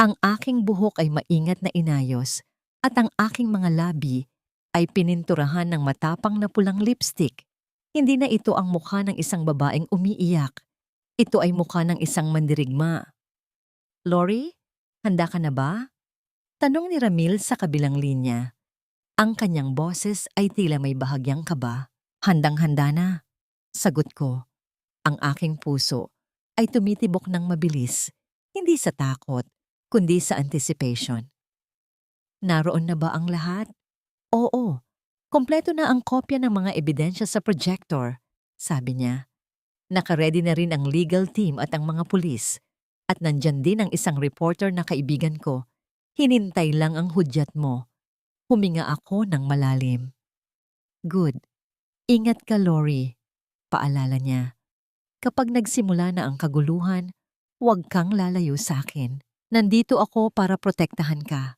Ang aking buhok ay maingat na inayos at ang aking mga labi ay pininturahan ng matapang na pulang lipstick. Hindi na ito ang mukha ng isang babaeng umiiyak. Ito ay mukha ng isang mandirigma. "Lori, handa ka na ba?" Tanong ni Ramil sa kabilang linya. Ang kanyang boses ay tila may bahagyang kaba. "Handang-handa na," sagot ko. Ang aking puso ay tumitibok ng mabilis, hindi sa takot, kundi sa anticipation. "Naroon na ba ang lahat?" "Oo, kompleto na ang kopya ng mga ebidensya sa projector," sabi niya. "Nakaredy na rin ang legal team at ang mga pulis. At nandyan din ang isang reporter na kaibigan ko. Hinintay lang ang hudyat mo." Huminga ako ng malalim. "Good. Ingat ka, Lori," paalala niya. "Kapag nagsimula na ang kaguluhan, huwag kang lalayo sa akin. Nandito ako para protektahan ka."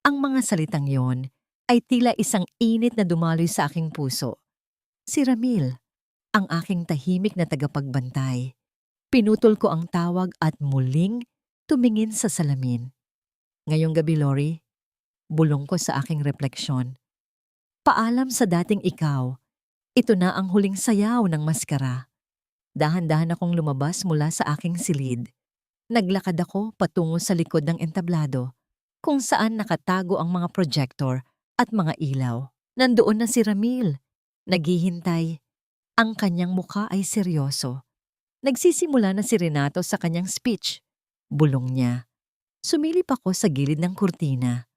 Ang mga salitang yon ay tila isang init na dumaloy sa aking puso. Si Ramil, ang aking tahimik na tagapagbantay. Pinutol ko ang tawag at muling tumingin sa salamin. "Ngayong gabi, Lori," bulong ko sa aking refleksyon. "Paalam sa dating ikaw. Ito na ang huling sayaw ng maskara." Dahan-dahan akong lumabas mula sa aking silid. Naglakad ako patungo sa likod ng entablado, kung saan nakatago ang mga projector at mga ilaw. Nandoon na si Ramil, naghihintay. Ang kanyang mukha ay seryoso. Nagsisimula na si Renato sa kanyang speech. Bulong niya. Sumilip ako sa gilid ng kurtina.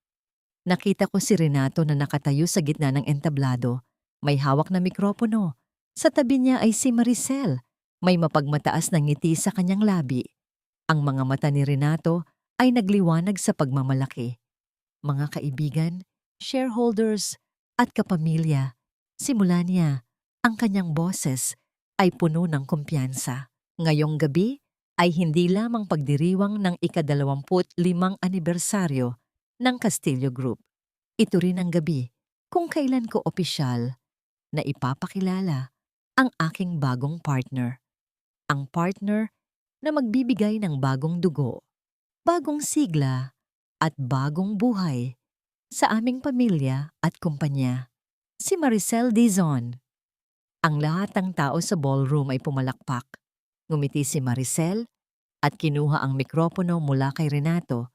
Nakita ko si Renato na nakatayo sa gitna ng entablado. May hawak na mikropono. Sa tabi niya ay si Maricel. May mapagmataas na ngiti sa kanyang labi. Ang mga mata ni Renato ay nagliwanag sa pagmamalaki. "Mga kaibigan, shareholders, at kapamilya," simula niya, Ang kanyang boses ay puno ng kumpiyansa. Ngayong gabi ay hindi lamang pagdiriwang ng ika-25 anibersaryo ng Castillo Group. Ito rin ang gabi kung kailan ko opisyal na ipapakilala ang aking bagong partner. Ang partner na magbibigay ng bagong dugo, bagong sigla at bagong buhay sa aming pamilya at kumpanya, si Maricel Dizon. Ang lahat ng tao sa ballroom ay pumalakpak. Ngumiti si Maricel at kinuha ang mikropono mula kay Renato.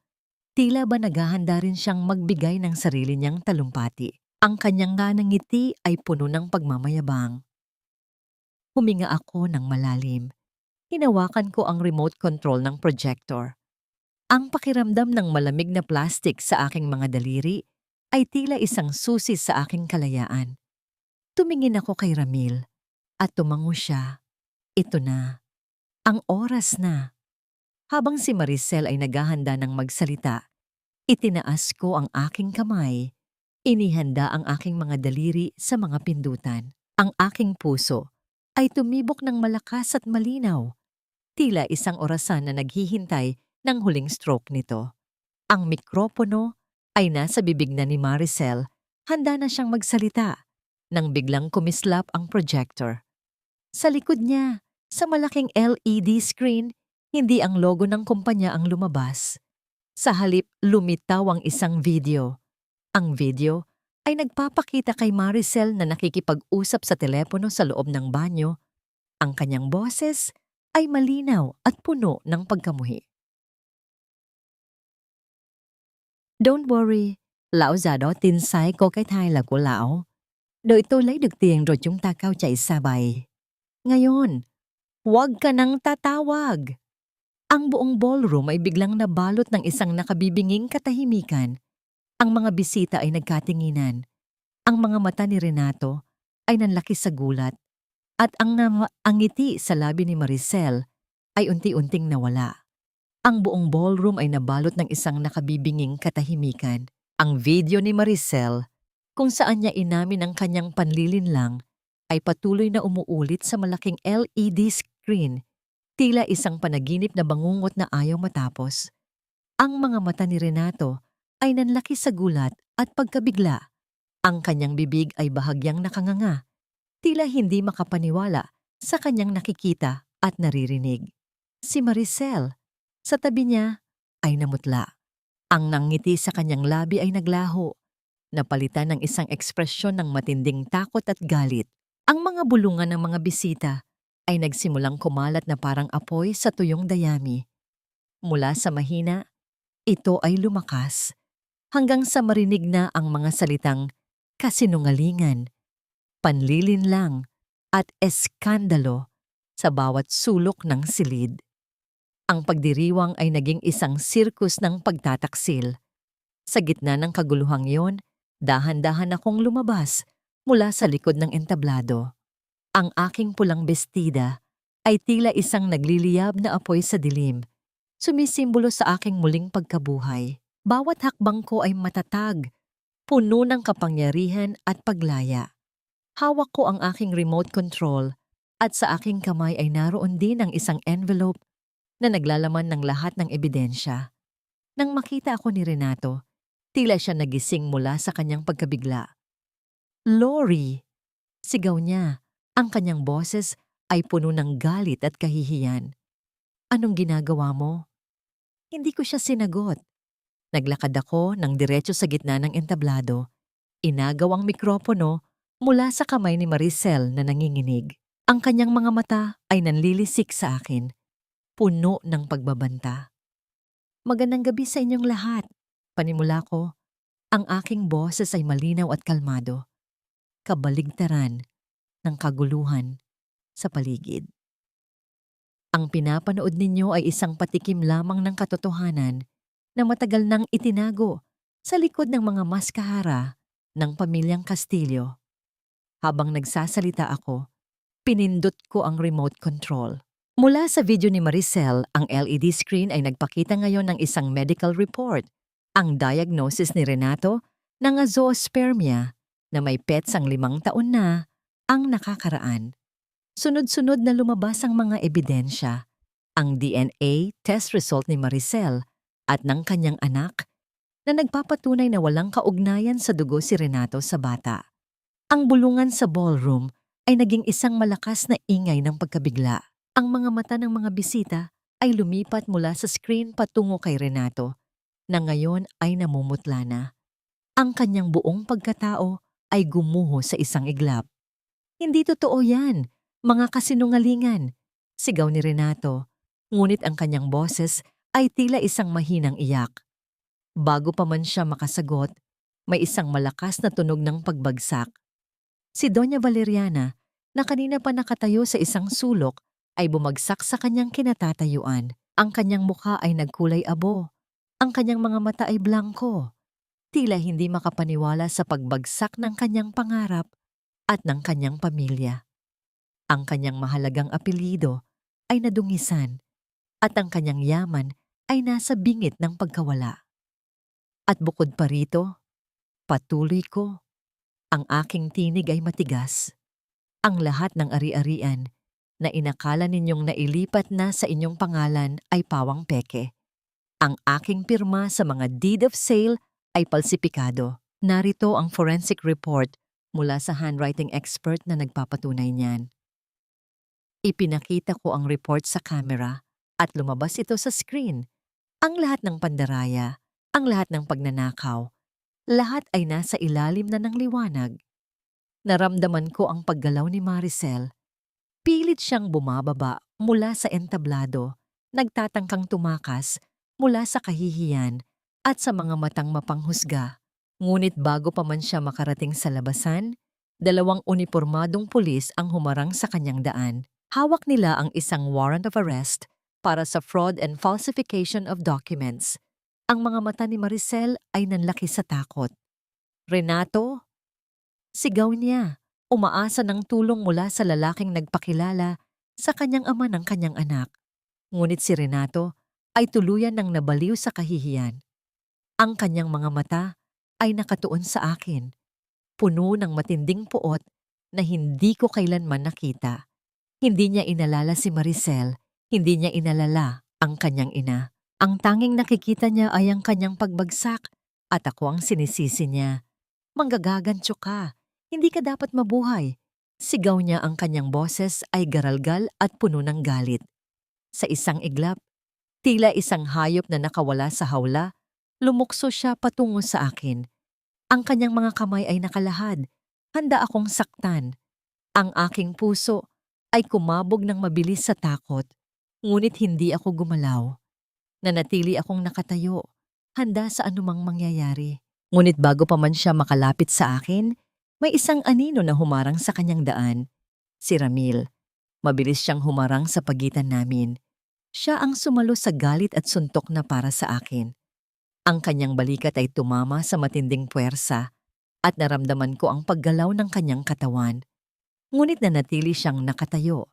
Tila ba naghahanda rin siyang magbigay ng sarili niyang talumpati. Ang kanyang ngiti ay puno ng pagmamayabang. Huminga ako ng malalim. Hinawakan ko ang remote control ng projector. Ang pakiramdam ng malamig na plastic sa aking mga daliri ay tila isang susi sa aking kalayaan. Tumingin ako kay Ramil at tumango siya. Ito na. Ang oras na. Habang si Maricel ay naghahanda ng magsalita, itinaas ko ang aking kamay. Inihanda ang aking mga daliri sa mga pindutan. Ang aking puso ay tumibok ng malakas at malinaw. Tila isang orasan na naghihintay ng huling stroke nito. Ang mikropono ay nasa bibig na ni Maricel. Handa na siyang magsalita nang biglang kumislap ang projector. Sa likod niya, sa malaking LED screen, hindi ang logo ng kumpanya ang lumabas. Sa halip, lumitaw ang isang video. Ang video ay nagpapakita kay Maricel na nakikipag-usap sa telepono sa loob ng banyo. Ang kanyang boses ay malinaw at puno ng pagkamuhi. Don't worry, lão già đó tin sai có cái thai là của lão. Đợi tôi lấy được tiền rồi chúng ta cao chạy xa bay. Ngayon, huwag ka nang tatawag. Ang buong ballroom ay biglang nabalot ng isang nakabibinging katahimikan. Ang mga bisita ay nagkatinginan. Ang mga mata ni Renato ay nanlaki sa gulat at ang ngiti sa labi ni Maricel ay unti-unting nawala. Ang buong ballroom ay nabalot ng isang nakabibinging katahimikan. Ang video ni Maricel, kung saan niya inamin ang kanyang panlilinlang, ay patuloy na umuulit sa malaking LED screen, tila isang panaginip na bangungot na ayaw matapos. Ang mga mata ni Renato ay nanlaki sa gulat at pagkabigla. Ang kanyang bibig ay bahagyang nakanganga, tila hindi makapaniwala sa kanyang nakikita at naririnig. Si Maricel, sa tabi niya, ay namutla. Ang nangiti sa kanyang labi ay naglaho, napalitan ng isang ekspresyon ng matinding takot at galit. Ang mga bulungan ng mga bisita ay nagsimulang kumalat na parang apoy sa tuyong dayami. Mula sa mahina, ito ay lumakas, hanggang sa marinig na ang mga salitang kasinungalingan, panlilinlang at eskandalo sa bawat sulok ng silid. Ang pagdiriwang ay naging isang sirkus ng pagtataksil. Sa gitna ng kaguluhang yon, dahan-dahan akong lumabas mula sa likod ng entablado. Ang aking pulang bestida ay tila isang nagliliyab na apoy sa dilim, sumisimbolo sa aking muling pagkabuhay. Bawat hakbang ko ay matatag, puno ng kapangyarihan at paglaya. Hawak ko ang aking remote control at sa aking kamay ay naroon din ang isang envelope na naglalaman ng lahat ng ebidensya. Nang makita ako ni Renato, tila siya nagising mula sa kanyang pagkabigla. "Lori!" Sigaw niya. Ang kanyang boses ay puno ng galit at kahihiyan. "Anong ginagawa mo?" Hindi ko siya sinagot. Naglakad ako ng diretso sa gitna ng entablado. Inagaw ang mikropono mula sa kamay ni Maricel na nanginginig. Ang kanyang mga mata ay nanlilisik sa akin, puno ng pagbabanta. "Magandang gabi sa inyong lahat." Panimula ko, ang aking boses ay malinaw at kalmado. Kabaligtaran ng kaguluhan sa paligid. Ang pinapanood ninyo ay isang patikim lamang ng katotohanan na matagal nang itinago sa likod ng mga maskahara ng pamilyang Castillo. Habang nagsasalita ako, pinindot ko ang remote control. Mula sa video ni Maricel, ang LED screen ay nagpakita ngayon ng isang medical report. Ang diagnosis ni Renato ng zoospermia na may pets ang 5 taon na Ang nakakaraan, sunod-sunod na lumabas ang mga ebidensya, ang DNA test result ni Maricel at ng kanyang anak na nagpapatunay na walang kaugnayan sa dugo si Renato sa bata. Ang bulungan sa ballroom ay naging isang malakas na ingay ng pagkabigla. Ang mga mata ng mga bisita ay lumipat mula sa screen patungo kay Renato na ngayon ay namumutla na. Ang kanyang buong pagkatao ay gumuho sa isang iglap. Hindi totoo yan, mga kasinungalingan, sigaw ni Renato, ngunit ang kanyang boses ay tila isang mahinang iyak. Bago pa man siya makasagot, may isang malakas na tunog ng pagbagsak. Si Doña Valeriana, na kanina pa nakatayo sa isang sulok, ay bumagsak sa kanyang kinatatayuan. Ang kanyang mukha ay nagkulay abo. Ang kanyang mga mata ay blangko. Tila hindi makapaniwala sa pagbagsak ng kanyang pangarap at ng kanyang pamilya. Ang kanyang mahalagang apelyido ay nadungisan at ang kanyang yaman ay nasa bingit ng pagkawala. At bukod pa rito, patuloy ko, ang aking tinig ay matigas. Ang lahat ng ari-arian na inakala ninyong nailipat na sa inyong pangalan ay pawang peke. Ang aking pirma sa mga deed of sale ay palsipikado. Narito ang forensic report mula sa handwriting expert na nagpapatunay niyan. Ipinakita ko ang report sa camera at lumabas ito sa screen. Ang lahat ng pandaraya, ang lahat ng pagnanakaw, lahat ay nasa ilalim na ng liwanag. Naramdaman ko ang paggalaw ni Maricel. Pilit siyang bumababa mula sa entablado, nagtatangkang tumakas mula sa kahihiyan at sa mga matang mapanghusga. Ngunit bago pa man siya makarating sa labasan, 2 unipormadong pulis ang humarang sa kanyang daan. Hawak nila ang isang warrant of arrest para sa fraud and falsification of documents. Ang mga mata ni Maricel ay nanlaki sa takot. Renato? Sigaw niya, umaasa ng tulong mula sa lalaking nagpakilala sa kanyang ama ng kanyang anak. Ngunit si Renato ay tuluyan ng nabaliw sa kahihiyan. Ang kanyang mga mata ay nakatuon sa akin, puno ng matinding puot na hindi ko kailanman nakita. Hindi niya inalala si Maricel, hindi niya inalala ang kanyang ina. Ang tanging nakikita niya ay ang kanyang pagbagsak at ako ang sinisisi niya. Manggagagancho ka, hindi ka dapat mabuhay. Sigaw niya, ang kanyang boses ay garalgal at puno ng galit. Sa isang iglap, tila isang hayop na nakawala sa hawla, lumukso siya patungo sa akin. Ang kanyang mga kamay ay nakalahad, handa akong saktan. Ang aking puso ay kumabog ng mabilis sa takot, ngunit hindi ako gumalaw. Nanatili akong nakatayo, handa sa anumang mangyayari. Ngunit bago pa man siya makalapit sa akin, may isang anino na humarang sa kanyang daan. Si Ramil. Mabilis siyang humarang sa pagitan namin. Siya ang sumalo sa galit at suntok na para sa akin. Ang kanyang balikat ay tumama sa matinding puwersa at naramdaman ko ang paggalaw ng kanyang katawan. Ngunit nanatili siyang nakatayo.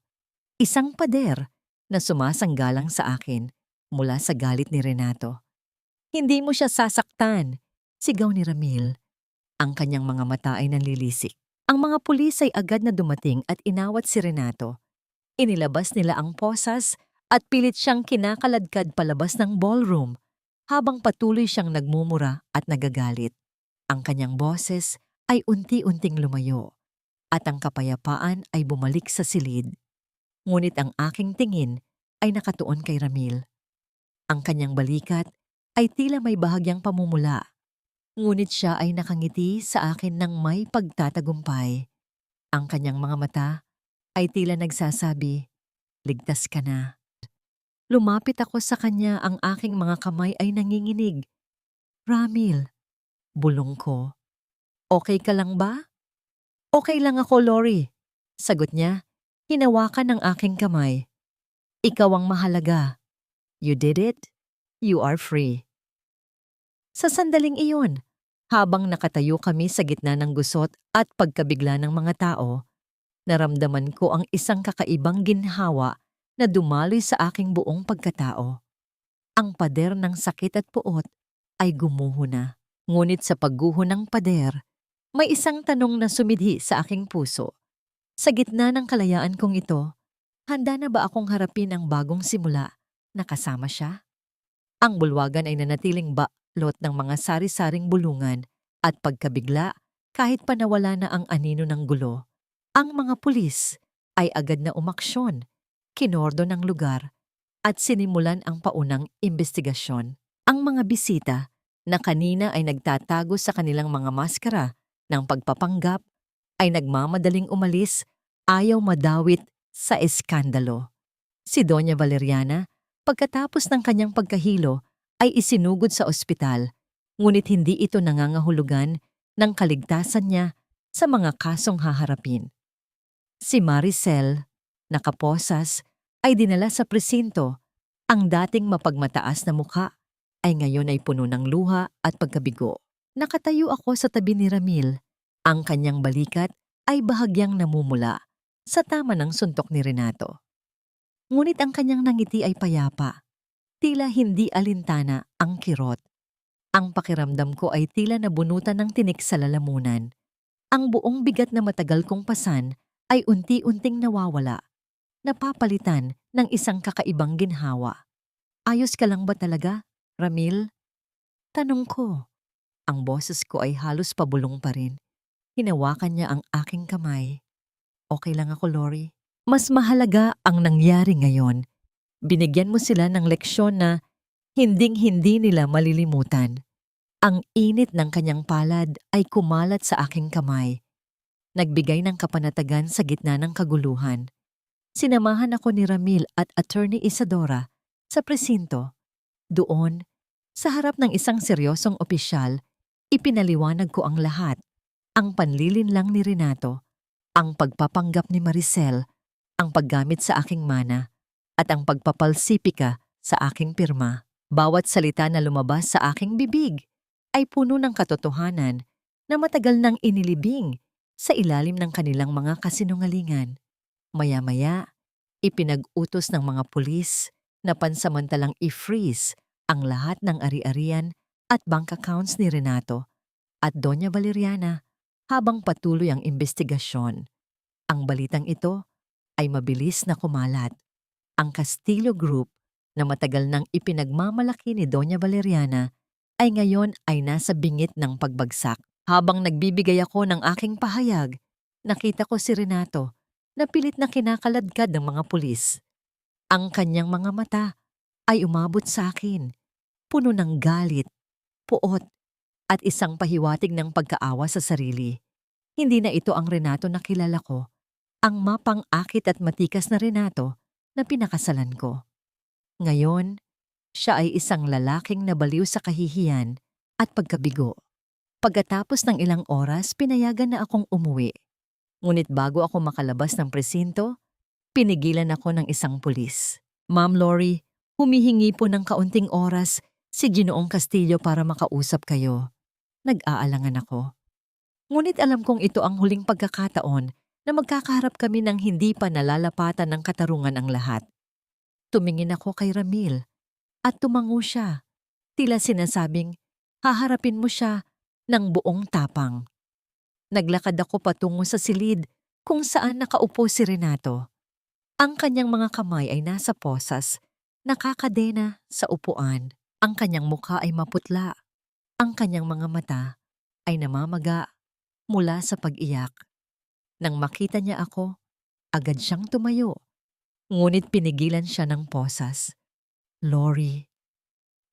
Isang pader na sumasanggalang sa akin mula sa galit ni Renato. Hindi mo siya sasaktan, sigaw ni Ramil. Ang kanyang mga mata ay nanlilisik. Ang mga pulis ay agad na dumating at inawat si Renato. Inilabas nila ang posas at pilit siyang kinakaladkad palabas ng ballroom habang patuloy siyang nagmumura at nagagalit. Ang kanyang boses ay unti-unting lumayo at ang kapayapaan ay bumalik sa silid. Ngunit ang aking tingin ay nakatuon kay Ramil. Ang kanyang balikat ay tila may bahagyang pamumula. Ngunit siya ay nakangiti sa akin ng may pagtatagumpay. Ang kanyang mga mata ay tila nagsasabi, "Ligtas ka na." Lumapit ako sa kanya, ang aking mga kamay ay nanginginig. "Ramil," bulong ko. "Okay ka lang ba?" "Okay lang ako, Lori," sagot niya. Hinawakan ng aking kamay. "Ikaw ang mahalaga. You did it. You are free." Sa sandaling iyon, habang nakatayo kami sa gitna ng gusot at pagkabigla ng mga tao, naramdaman ko ang isang kakaibang ginhawa na dumaloy sa aking buong pagkatao. Ang pader ng sakit at puot ay gumuho na. Ngunit sa pagguho ng pader, may isang tanong na sumidhi sa aking puso. Sa gitna ng kalayaan kong ito, handa na ba akong harapin ang bagong simula na kasama siya? Ang bulwagan ay nanatiling balot ng mga sari-saring bulungan at pagkabigla kahit pa nawala na ang anino ng gulo. Ang mga pulis ay agad na umaksyon, kinordon ang lugar at sinimulan ang paunang imbestigasyon. Ang mga bisita na kanina ay nagtatago sa kanilang mga maskara ng pagpapanggap ay nagmamadaling umalis, ayaw madawit sa eskandalo. Si Doña Valeriana, pagkatapos ng kanyang pagkahilo, ay isinugod sa ospital, ngunit hindi ito nangangahulugan ng kaligtasan niya sa mga kasong haharapin. Si Maricel, nakaposas, ay dinala sa presinto. Ang dating mapagmataas na mukha ay ngayon ay puno ng luha at pagkabigo. Nakatayo ako sa tabi ni Ramil. Ang kanyang balikat ay bahagyang namumula sa tama ng suntok ni Renato. Ngunit ang kanyang nangiti ay payapa. Tila hindi alintana ang kirot. Ang pakiramdam ko ay tila nabunutan ng tinik sa lalamunan. Ang buong bigat na matagal kong pasan ay unti-unting nawawala, napapalitan ng isang kakaibang ginhawa. Ayos ka lang ba talaga, Ramil? Tanong ko. Ang boses ko ay halos pabulong pa rin. Hinawakan niya ang aking kamay. Okay lang ako, Lori. Mas mahalaga ang nangyari ngayon. Binigyan mo sila ng leksyon na hinding-hindi nila malilimutan. Ang init ng kanyang palad ay kumalat sa aking kamay. Nagbigay ng kapanatagan sa gitna ng kaguluhan. Sinamahan ako ni Ramil at Attorney Isadora sa presinto. Doon, sa harap ng isang seryosong opisyal, ipinaliwanag ko ang lahat. Ang panlilinlang ni Renato, ang pagpapanggap ni Maricel, ang paggamit sa aking mana, at ang pagpapalsipika sa aking pirma. Bawat salita na lumabas sa aking bibig ay puno ng katotohanan na matagal nang inilibing sa ilalim ng kanilang mga kasinungalingan. Maya-maya, ipinag-utos ng mga pulis na pansamantalang i-freeze ang lahat ng ari-arian at bank accounts ni Renato at Doña Valeriana habang patuloy ang investigasyon. Ang balitang ito ay mabilis na kumalat. Ang Castillo Group na matagal nang ipinagmamalaki ni Doña Valeriana ay ngayon ay nasa bingit ng pagbagsak. Habang nagbibigay ako ng aking pahayag, nakita ko si Renato na pilit na kinakaladkad ng mga pulis. Ang kanyang mga mata ay umabot sa akin, puno ng galit, puot, at isang pahiwatig ng pagkaawa sa sarili. Hindi na ito ang Renato na kilala ko, ang mapang-akit at matikas na Renato na pinakasalan ko. Ngayon, siya ay isang lalaking nabaliw sa kahihiyan at pagkabigo. Pagkatapos ng ilang oras, pinayagan na akong umuwi. Ngunit bago ako makalabas ng presinto, pinigilan ako ng isang pulis. Ma'am Lori, humihingi po ng kaunting oras si Ginoong Castillo para makausap kayo. Nag-aalangan ako. Ngunit alam kong ito ang huling pagkakataon na magkakaharap kami ng hindi pa nalalapatan ng katarungan ang lahat. Tumingin ako kay Ramil at tumango siya. Tila sinasabing, haharapin mo siya ng buong tapang. Naglakad ako patungo sa silid kung saan nakaupo si Renato. Ang kanyang mga kamay ay nasa posas, nakakadena sa upuan. Ang kanyang mukha ay maputla. Ang kanyang mga mata ay namamaga mula sa pag-iyak. Nang makita niya ako, agad siyang tumayo. Ngunit pinigilan siya ng posas. Lori.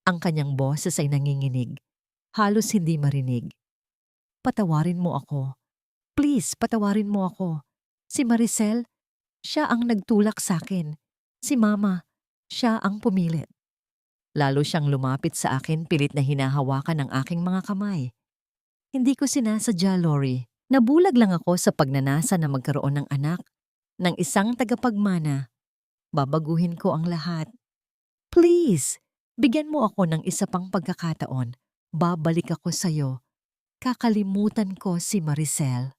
Ang kanyang boses ay nanginginig. Halos hindi marinig. Patawarin mo ako. Please, patawarin mo ako. Si Maricel, siya ang nagtulak sa akin. Si Mama, siya ang pumilit. Lalo siyang lumapit sa akin, pilit na hinahawakan ang aking mga kamay. Hindi ko sinasadya, Lori. Nabulag lang ako sa pagnanasa na magkaroon ng anak, ng isang tagapagmana. Babaguhin ko ang lahat. Please, bigyan mo ako ng isa pang pagkakataon. Babalik ako sa'yo. Kakalimutan ko si Maricel.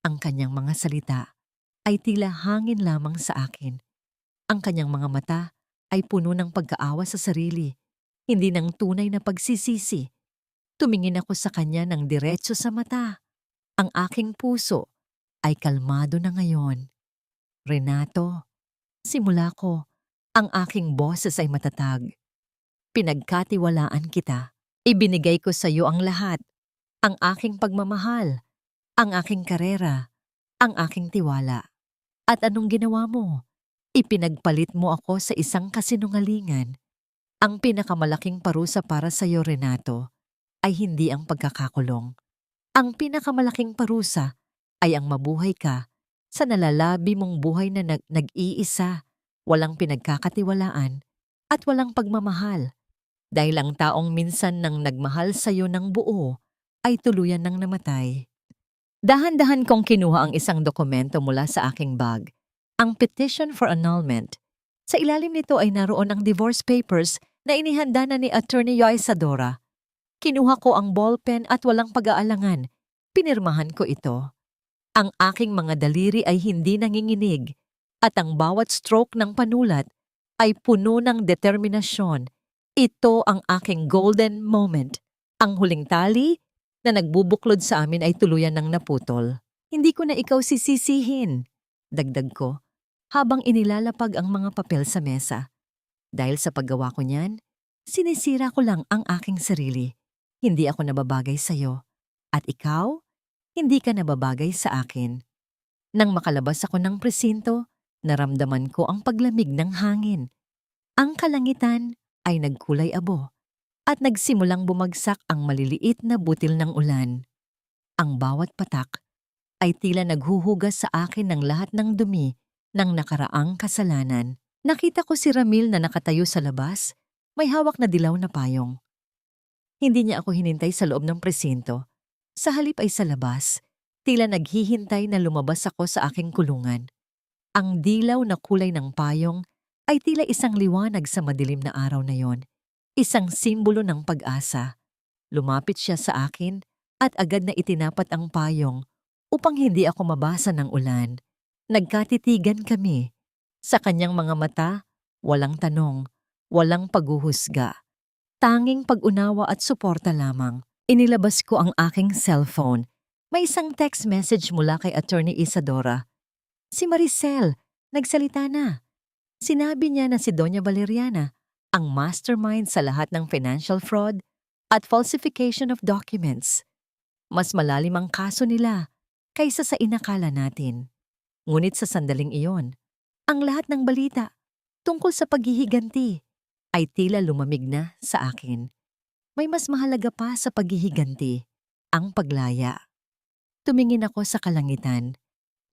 Ang kanyang mga salita ay tila hangin lamang sa akin. Ang kanyang mga mata ay puno ng pagkaawa sa sarili, hindi ng tunay na pagsisisi. Tumingin ako sa kanya ng diretso sa mata. Ang aking puso ay kalmado na ngayon. Renato, simula ko, ang aking boses ay matatag. Pinagkatiwalaan kita. Ibinigay ko sa iyo ang lahat. Ang aking pagmamahal, ang aking karera, ang aking tiwala. At anong ginawa mo? Ipinagpalit mo ako sa isang kasinungalingan. Ang pinakamalaking parusa para sa iyo, Renato, ay hindi ang pagkakakulong. Ang pinakamalaking parusa ay ang mabuhay ka sa nalalabi mong buhay na nag-iisa, walang pinagkakatiwalaan, at walang pagmamahal. Dahil ang taong minsan nang nagmahal sa iyo ng buo ay tuluyan nang namatay. Dahan-dahan kong kinuha ang isang dokumento mula sa aking bag, ang Petition for Annulment. Sa ilalim nito ay naroon ang divorce papers na inihanda na ni Attorney Yoy Isadora. Kinuha ko ang ballpen at walang pag-aalangan. Pinirmahan ko ito. Ang aking mga daliri ay hindi nanginginig at ang bawat stroke ng panulat ay puno ng determinasyon. Ito ang aking golden moment. Ang huling tali na nagbubuklod sa amin ay tuluyan ng naputol. Hindi ko na ikaw sisisihin, dagdag ko, habang inilalapag ang mga papel sa mesa. Dahil sa paggawa ko niyan, sinisira ko lang ang aking sarili. Hindi ako nababagay sa iyo. At ikaw, hindi ka nababagay sa akin. Nang makalabas ako ng presinto, naramdaman ko ang paglamig ng hangin. Ang kalangitan ay nagkulay abo at nagsimulang bumagsak ang maliliit na butil ng ulan. Ang bawat patak ay tila naghuhugas sa akin ng lahat ng dumi ng nakaraang kasalanan. Nakita ko si Ramil na nakatayo sa labas, may hawak na dilaw na payong. Hindi niya ako hinintay sa loob ng presinto. Sa halip ay sa labas, tila naghihintay na lumabas ako sa aking kulungan. Ang dilaw na kulay ng payong ay tila isang liwanag sa madilim na araw na yon. Isang simbolo ng pag-asa. Lumapit siya sa akin at agad na itinapat ang payong upang hindi ako mabasa ng ulan. Nagkatitigan kami. Sa kanyang mga mata, walang tanong, walang paghuhusga. Tanging pag-unawa at suporta lamang. Inilabas ko ang aking cellphone. May isang text message mula kay Attorney Isadora. Si Maricel, nagsalita na. Sinabi niya na si Doña Valeriana, ang mastermind sa lahat ng financial fraud at falsification of documents. Mas malalim ang kaso nila kaysa sa inakala natin. Ngunit sa sandaling iyon, ang lahat ng balita tungkol sa paghihiganti ay tila lumamig na sa akin. May mas mahalaga pa sa paghihiganti, ang paglaya. Tumingin ako sa kalangitan.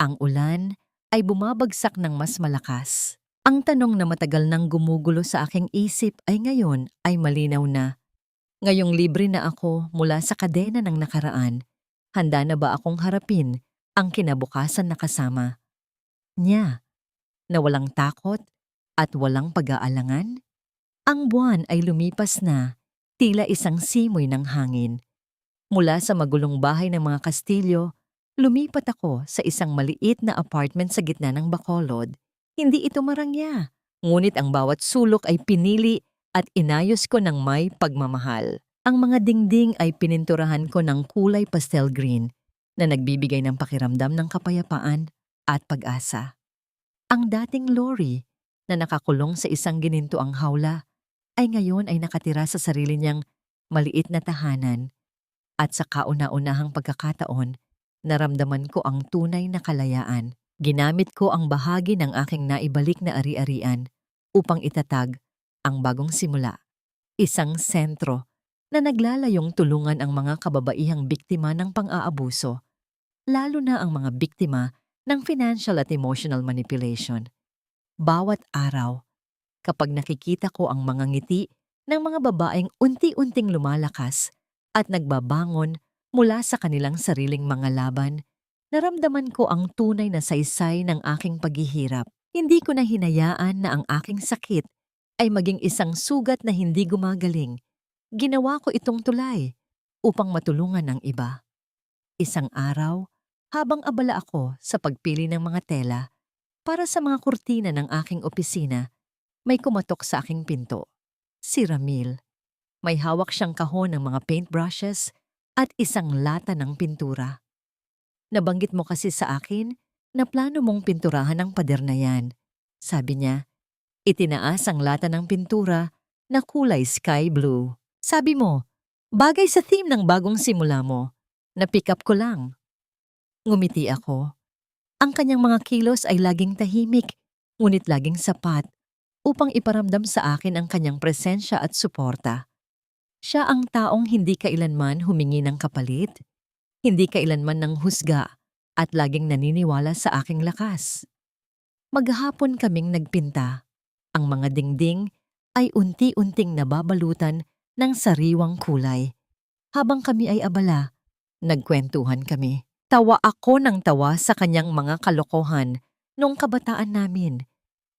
Ang ulan ay bumabagsak ng mas malakas. Ang tanong na matagal nang gumugulo sa aking isip ay ngayon ay malinaw na. Ngayong libre na ako mula sa kadena ng nakaraan, handa na ba akong harapin ang kinabukasan na kasama niya, na walang takot at walang pag-aalangan? Ang buwan ay lumipas na, tila isang simoy ng hangin. Mula sa magulong bahay ng mga Kastilyo, lumipat ako sa isang maliit na apartment sa gitna ng Bacolod. Hindi ito marangya, ngunit ang bawat sulok ay pinili at inayos ko ng may pagmamahal. Ang mga dingding ay pininturahan ko ng kulay pastel green na nagbibigay ng pakiramdam ng kapayapaan at pag-asa. Ang dating Lori na nakakulong sa isang ginintuang hawla ay ngayon ay nakatira sa sarili niyang maliit na tahanan. At sa kauna-unahang pagkakataon, naramdaman ko ang tunay na kalayaan. Ginamit ko ang bahagi ng aking naibalik na ari-arian upang itatag ang bagong simula. Isang sentro na naglalayong tulungan ang mga kababaihang biktima ng pang-aabuso, lalo na ang mga biktima ng financial at emotional manipulation. Bawat araw, kapag nakikita ko ang mga ngiti ng mga babaeng unti-unting lumalakas at nagbabangon mula sa kanilang sariling mga laban, naramdaman ko ang tunay na saysay ng aking paghihirap. Hindi ko na hinayaan na ang aking sakit ay maging isang sugat na hindi gumagaling. Ginawa ko itong tulay upang matulungan ng iba. Isang araw, habang abala ako sa pagpili ng mga tela para sa mga kurtina ng aking opisina, may kumatok sa aking pinto. Si Ramil. May hawak siyang kahon ng mga paintbrushes at isang lata ng pintura. Nabanggit mo kasi sa akin na plano mong pinturahan ang pader na yan. Sabi niya, itinaas ang lata ng pintura na kulay sky blue. Sabi mo, bagay sa theme ng bagong simula mo. Na-pick up ko lang. Ngumiti ako. Ang kanyang mga kilos ay laging tahimik, ngunit laging sapat upang iparamdam sa akin ang kanyang presensya at suporta. Siya ang taong hindi kailanman humingi ng kapalit, hindi kailanman ng husga, at laging naniniwala sa aking lakas. Maghapon kaming nagpinta. Ang mga dingding ay unti-unting nababalutan ng sariwang kulay. Habang kami ay abala, nagkwentuhan kami. Tawa ako ng tawa sa kanyang mga kalokohan noong kabataan namin.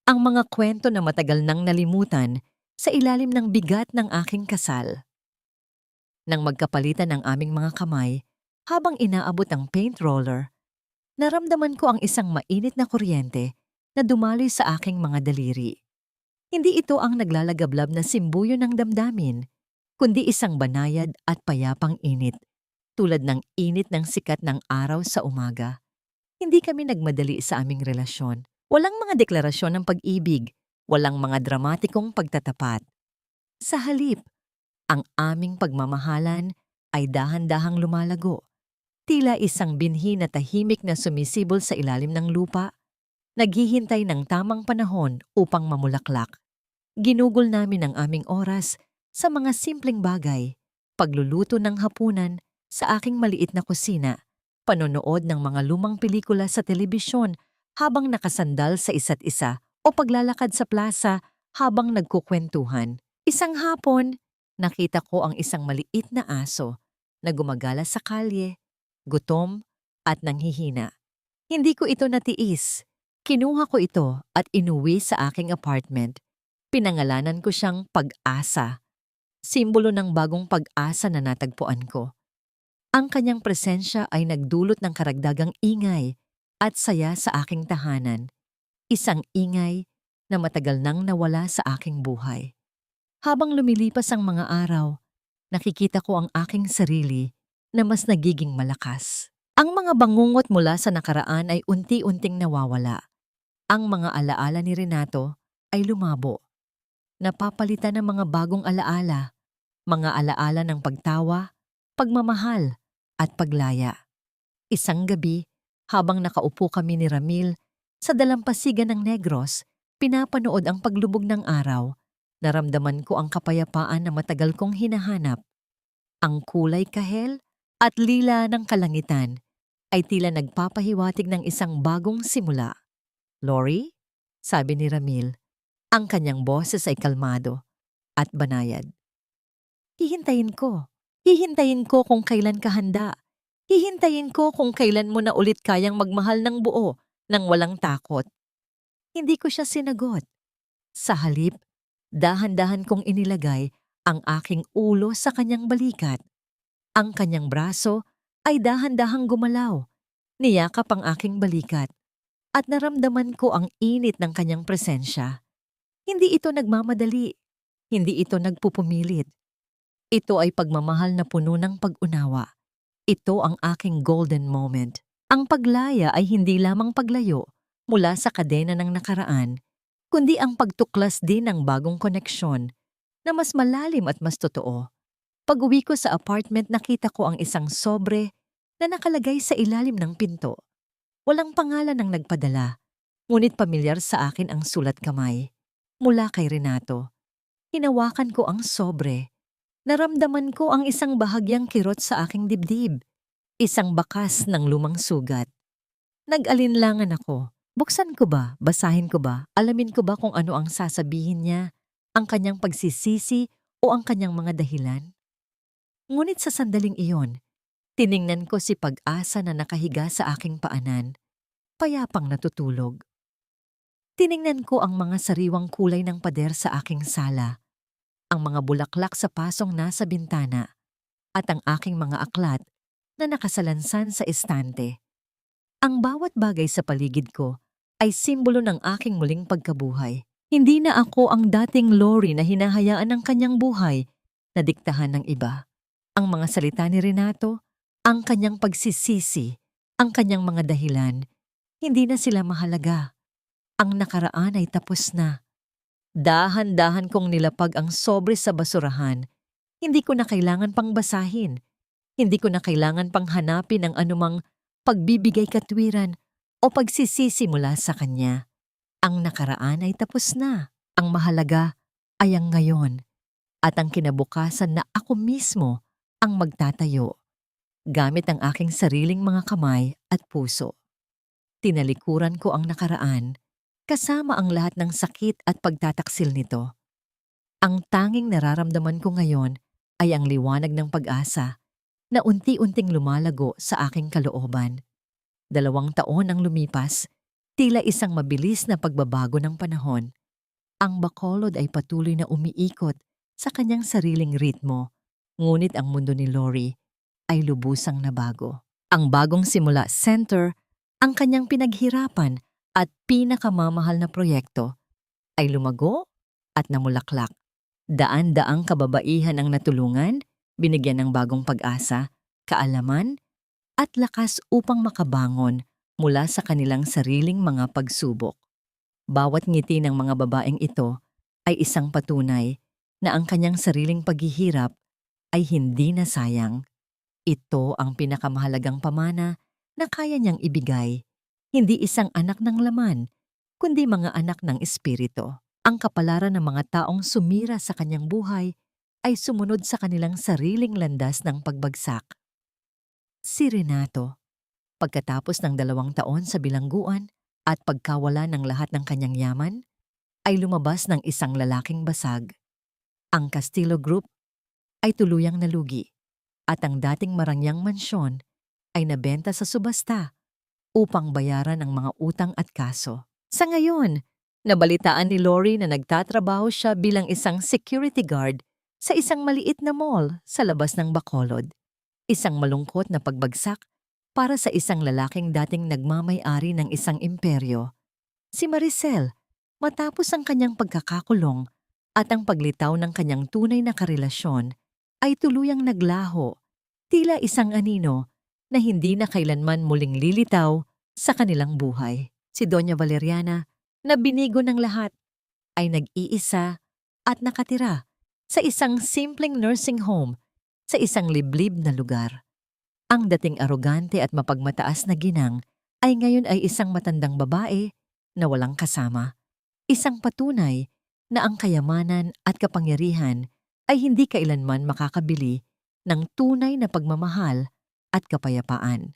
Ang mga kwento na matagal nang nalimutan sa ilalim ng bigat ng aking kasal. Nang magkapalitan ang aming mga kamay, habang inaabot ang paint roller, naramdaman ko ang isang mainit na kuryente na dumaloy sa aking mga daliri. Hindi ito ang naglalagablab na simbuyo ng damdamin, kundi isang banayad at payapang init, tulad ng init ng sikat ng araw sa umaga. Hindi kami nagmadali sa aming relasyon. Walang mga deklarasyon ng pag-ibig, walang mga dramatikong pagtatapat. Sa halip, ang aming pagmamahalan ay dahan-dahang lumalago. Tila isang binhi na tahimik na sumisibol sa ilalim ng lupa, naghihintay ng tamang panahon upang mamulaklak. Ginugol namin ang aming oras sa mga simpleng bagay, pagluluto ng hapunan sa aking maliit na kusina, panonood ng mga lumang pelikula sa telebisyon habang nakasandal sa isa't isa o paglalakad sa plaza habang nagkukwentuhan. Isang hapon, nakita ko ang isang maliit na aso na gumagala sa kalye, gutom at nanghihina. Hindi ko ito natiis. Kinuha ko ito at inuwi sa aking apartment. Pinangalanan ko siyang Pag-asa, simbolo ng bagong pag-asa na natagpuan ko. Ang kanyang presensya ay nagdulot ng karagdagang ingay at saya sa aking tahanan. Isang ingay na matagal nang nawala sa aking buhay. Habang lumilipas ang mga araw, nakikita ko ang aking sarili na mas nagiging malakas. Ang mga bangungot mula sa nakaraan ay unti-unting nawawala. Ang mga alaala ni Renato ay lumabo. Napapalitan ng mga bagong alaala, mga alaala ng pagtawa, pagmamahal, at paglaya. Isang gabi, habang nakaupo kami ni Ramil sa dalampasigan ng Negros, pinapanood ang paglubog ng araw, naramdaman ko ang kapayapaan na matagal kong hinahanap. Ang kulay kahel at lila ng kalangitan ay tila nagpapahiwatig ng isang bagong simula. "Lori?" sabi ni Ramil. Ang kanyang boses ay kalmado at banayad. Hihintayin ko. Hihintayin ko kung kailan ka handa. Hihintayin ko kung kailan mo na ulit kayang magmahal ng buo nang walang takot." Hindi ko siya sinagot. Sa halip, dahan-dahan kong inilagay ang aking ulo sa kanyang balikat. Ang kanyang braso ay dahan-dahang gumalaw. Niyakap ang aking balikat at naramdaman ko ang init ng kanyang presensya. Hindi ito nagmamadali. Hindi ito nagpupumilit. Ito ay pagmamahal na puno ng pag-unawa. Ito ang aking golden moment. Ang paglaya ay hindi lamang paglayo mula sa kadena ng nakaraan, kundi ang pagtuklas din ng bagong koneksyon na mas malalim at mas totoo. Pag-uwi ko sa apartment, nakita ko ang isang sobre na nakalagay sa ilalim ng pinto. Walang pangalan ang nagpadala, ngunit pamilyar sa akin ang sulat kamay. Mula kay Renato. Hinawakan ko ang sobre. Naramdaman ko ang isang bahagyang kirot sa aking dibdib. Isang bakas ng lumang sugat. Nag-alinlangan ako. Buksan ko ba? Basahin ko ba? Alamin ko ba kung ano ang sasabihin niya? Ang kanyang pagsisisi o ang kanyang mga dahilan? Ngunit sa sandaling iyon, tiningnan ko si Pag-asa na nakahiga sa aking paanan, payapang natutulog. Tiningnan ko ang mga sariwang kulay ng pader sa aking sala, ang mga bulaklak sa pasong nasa bintana, at ang aking mga aklat na nakasalansan sa estante. Ang bawat bagay sa paligid ko ay simbolo ng aking muling pagkabuhay. Hindi na ako ang dating Lori na hinahayaan ng kanyang buhay na diktahan ng iba. Ang mga salita ni Renato, ang kanyang pagsisisi, Ang kanyang mga dahilan, hindi na sila mahalaga. Ang nakaraan ay tapos na. Dahan-dahan kong nilapag ang sobre sa basurahan. Hindi ko na kailangan pang basahin. Hindi ko na kailangan pang hanapin ang anumang pagbibigay katwiran o pagsisisi mula sa kanya. Ang nakaraan ay tapos na. Ang mahalaga ay ang ngayon at ang kinabukasan na ako mismo ang magtatayo gamit ang aking sariling mga kamay at puso. Tinalikuran ko ang nakaraan kasama ang lahat ng sakit at pagtataksil nito. Ang tanging nararamdaman ko ngayon ay ang liwanag ng pag-asa na unti-unting lumalago sa aking kalooban. 2 taon ang lumipas, tila isang mabilis na pagbabago ng panahon. Ang Bacolod ay patuloy na umiikot sa kanyang sariling ritmo, ngunit ang mundo ni Lori ay lubusang nabago. Ang bagong simula center, ang kanyang pinaghirapan at pinakamamahal na proyekto ay lumago at namulaklak. Daan-daang kababaihan ang natulungan, binigyan ng bagong pag-asa, kaalaman, at lakas upang makabangon mula sa kanilang sariling mga pagsubok. Bawat ngiti ng mga babaeng ito ay isang patunay na ang kanyang sariling paghihirap ay hindi na sayang. Ito ang pinakamahalagang pamana na kaya niyang ibigay, hindi isang anak ng laman, kundi mga anak ng espiritu. Ang kapalaran ng mga taong sumira sa kanyang buhay ay sumunod sa kanilang sariling landas ng pagbagsak. Si Renato, pagkatapos ng 2 taon sa bilangguan at pagkawala ng lahat ng kanyang yaman, ay lumabas ng isang lalaking basag. Ang Castillo Group ay tuluyang nalugi at ang dating marangyang mansyon ay nabenta sa subasta upang bayaran ang mga utang at kaso. Sa ngayon, nabalitaan ni Lori na nagtatrabaho siya bilang isang security guard sa isang maliit na mall sa labas ng Bacolod. Isang malungkot na pagbagsak para sa isang lalaking dating nagmamay-ari ng isang imperyo. Si Maricel, matapos ang kanyang pagkakakulong at ang paglitaw ng kanyang tunay na karelasyon, ay tuluyang naglaho, tila isang anino na hindi na kailanman muling lilitaw sa kanilang buhay. Si Doña Valeriana, na binigo ng lahat, ay nag-iisa at nakatira sa isang simpleng nursing home sa isang liblib na lugar. Ang dating arogante at mapagmataas na ginang ay ngayon ay isang matandang babae na walang kasama. Isang patunay na ang kayamanan at kapangyarihan ay hindi kailanman makakabili ng tunay na pagmamahal at kapayapaan.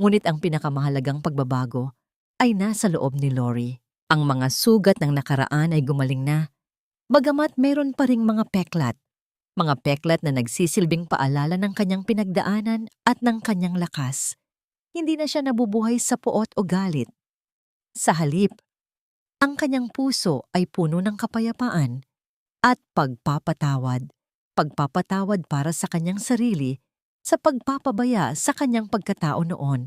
Ngunit ang pinakamahalagang pagbabago ay nasa loob ni Lori. Ang mga sugat ng nakaraan ay gumaling na, bagamat mayroon pa ring mga peklat na nagsisilbing paalala ng kanyang pinagdaanan at ng kanyang lakas. Hindi na siya nabubuhay sa puot o galit. Sa halip, ang kanyang puso ay puno ng kapayapaan at pagpapatawad. Pagpapatawad para sa kanyang sarili, sa pagpapabaya sa kanyang pagkatao noon,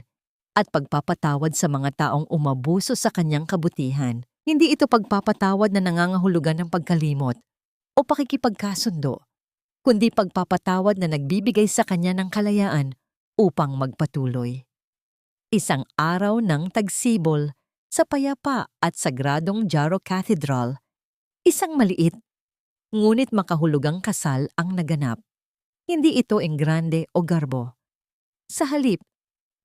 at pagpapatawad sa mga taong umabuso sa kanyang kabutihan. Hindi ito pagpapatawad na nangangahulugan ng pagkalimot o pakikipagkasundo, kundi pagpapatawad na nagbibigay sa kanya ng kalayaan upang magpatuloy. Isang araw ng tagsibol sa payapa at sagradong Jaro Cathedral, isang maliit, ngunit makahulugang kasal ang naganap. Hindi ito enggrande o garbo. Sa halip,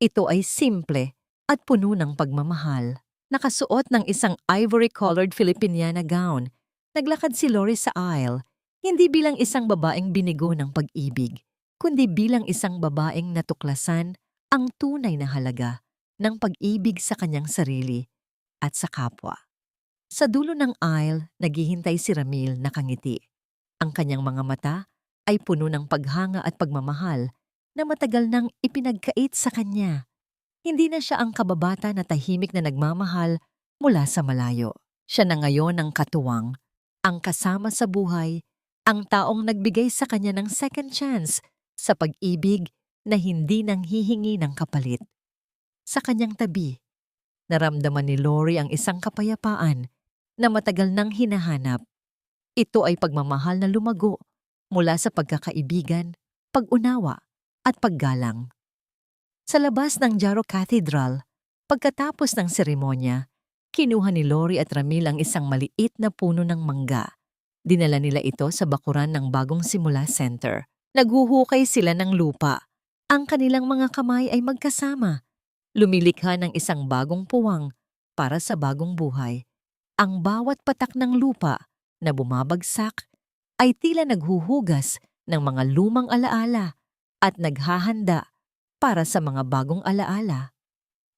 ito ay simple at puno ng pagmamahal. Nakasuot ng isang ivory-colored Filipiniana gown, naglakad si Lori sa aisle, hindi bilang isang babaeng binigo ng pag-ibig, kundi bilang isang babaeng natuklasan ang tunay na halaga ng pag-ibig sa kanyang sarili at sa kapwa. Sa dulo ng aisle, naghihintay si Ramil nakangiti. Ang kanyang mga mata ay puno ng paghanga at pagmamahal na matagal nang ipinagkait sa kanya. Hindi na siya ang kababata na tahimik na nagmamahal mula sa malayo. Siya na ngayon ang katuwang, ang kasama sa buhay, ang taong nagbigay sa kanya ng second chance sa pag-ibig na hindi nang hihingi ng kapalit. Sa kanyang tabi, naramdaman ni Lori ang isang kapayapaan na matagal nang hinahanap. Ito ay pagmamahal na lumago mula sa pagkakaibigan, pag-unawa, at paggalang. Sa labas ng Jaro Cathedral, pagkatapos ng seremonya, kinuha ni Lori at Ramil ang isang maliit na puno ng mangga. Dinala nila ito sa bakuran ng Bagong Simula Center. Naghuhukay sila ng lupa. Ang kanilang mga kamay ay magkasama. Lumilikha ng isang bagong puwang para sa bagong buhay. Ang bawat patak ng lupa na bumabagsak ay tila naghuhugas ng mga lumang alaala at naghahanda para sa mga bagong alaala.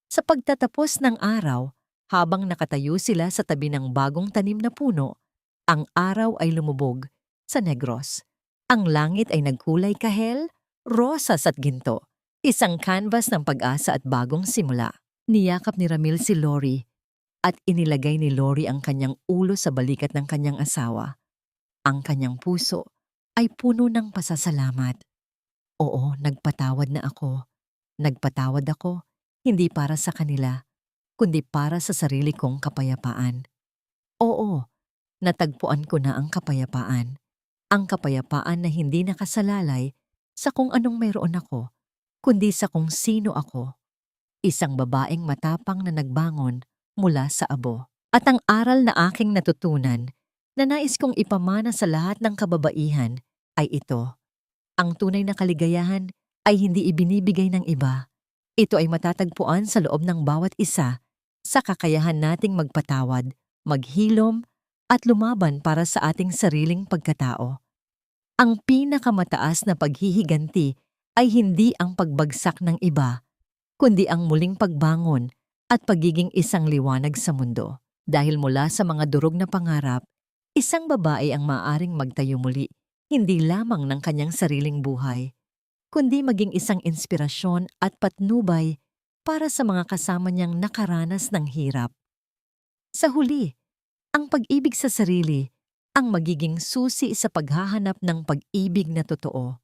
Sa pagtatapos ng araw, habang nakatayo sila sa tabi ng bagong tanim na puno, ang araw ay lumubog sa Negros. Ang langit ay nagkulay kahel, rosas at ginto. Isang canvas ng pag-asa at bagong simula. Niyakap ni Ramil si Lori at inilagay ni Lori ang kanyang ulo sa balikat ng kanyang asawa. Ang kanyang puso ay puno ng pasasalamat. Oo, nagpatawad na ako. Nagpatawad ako, hindi para sa kanila, kundi para sa sarili kong kapayapaan. Oo, natagpuan ko na ang kapayapaan. Ang kapayapaan na hindi nakasalalay sa kung anong mayroon ako, kundi sa kung sino ako. Isang babaeng matapang na nagbangon mula sa abo. At ang aral na aking natutunan na nais kong ipamana sa lahat ng kababaihan ay ito. Ang tunay na kaligayahan ay hindi ibinibigay ng iba. Ito ay matatagpuan sa loob ng bawat isa sa kakayahan nating magpatawad, maghilom, at lumaban para sa ating sariling pagkatao. Ang pinakamataas na paghihiganti ay hindi ang pagbagsak ng iba, kundi ang muling pagbangon at pagiging isang liwanag sa mundo. Dahil mula sa mga durog na pangarap, isang babae ang maaaring magtayo muli, hindi lamang ng kanyang sariling buhay, kundi maging isang inspirasyon at patnubay para sa mga kasama niyang nakaranas ng hirap. Sa huli, ang pag-ibig sa sarili ang magiging susi sa paghahanap ng pag-ibig na totoo.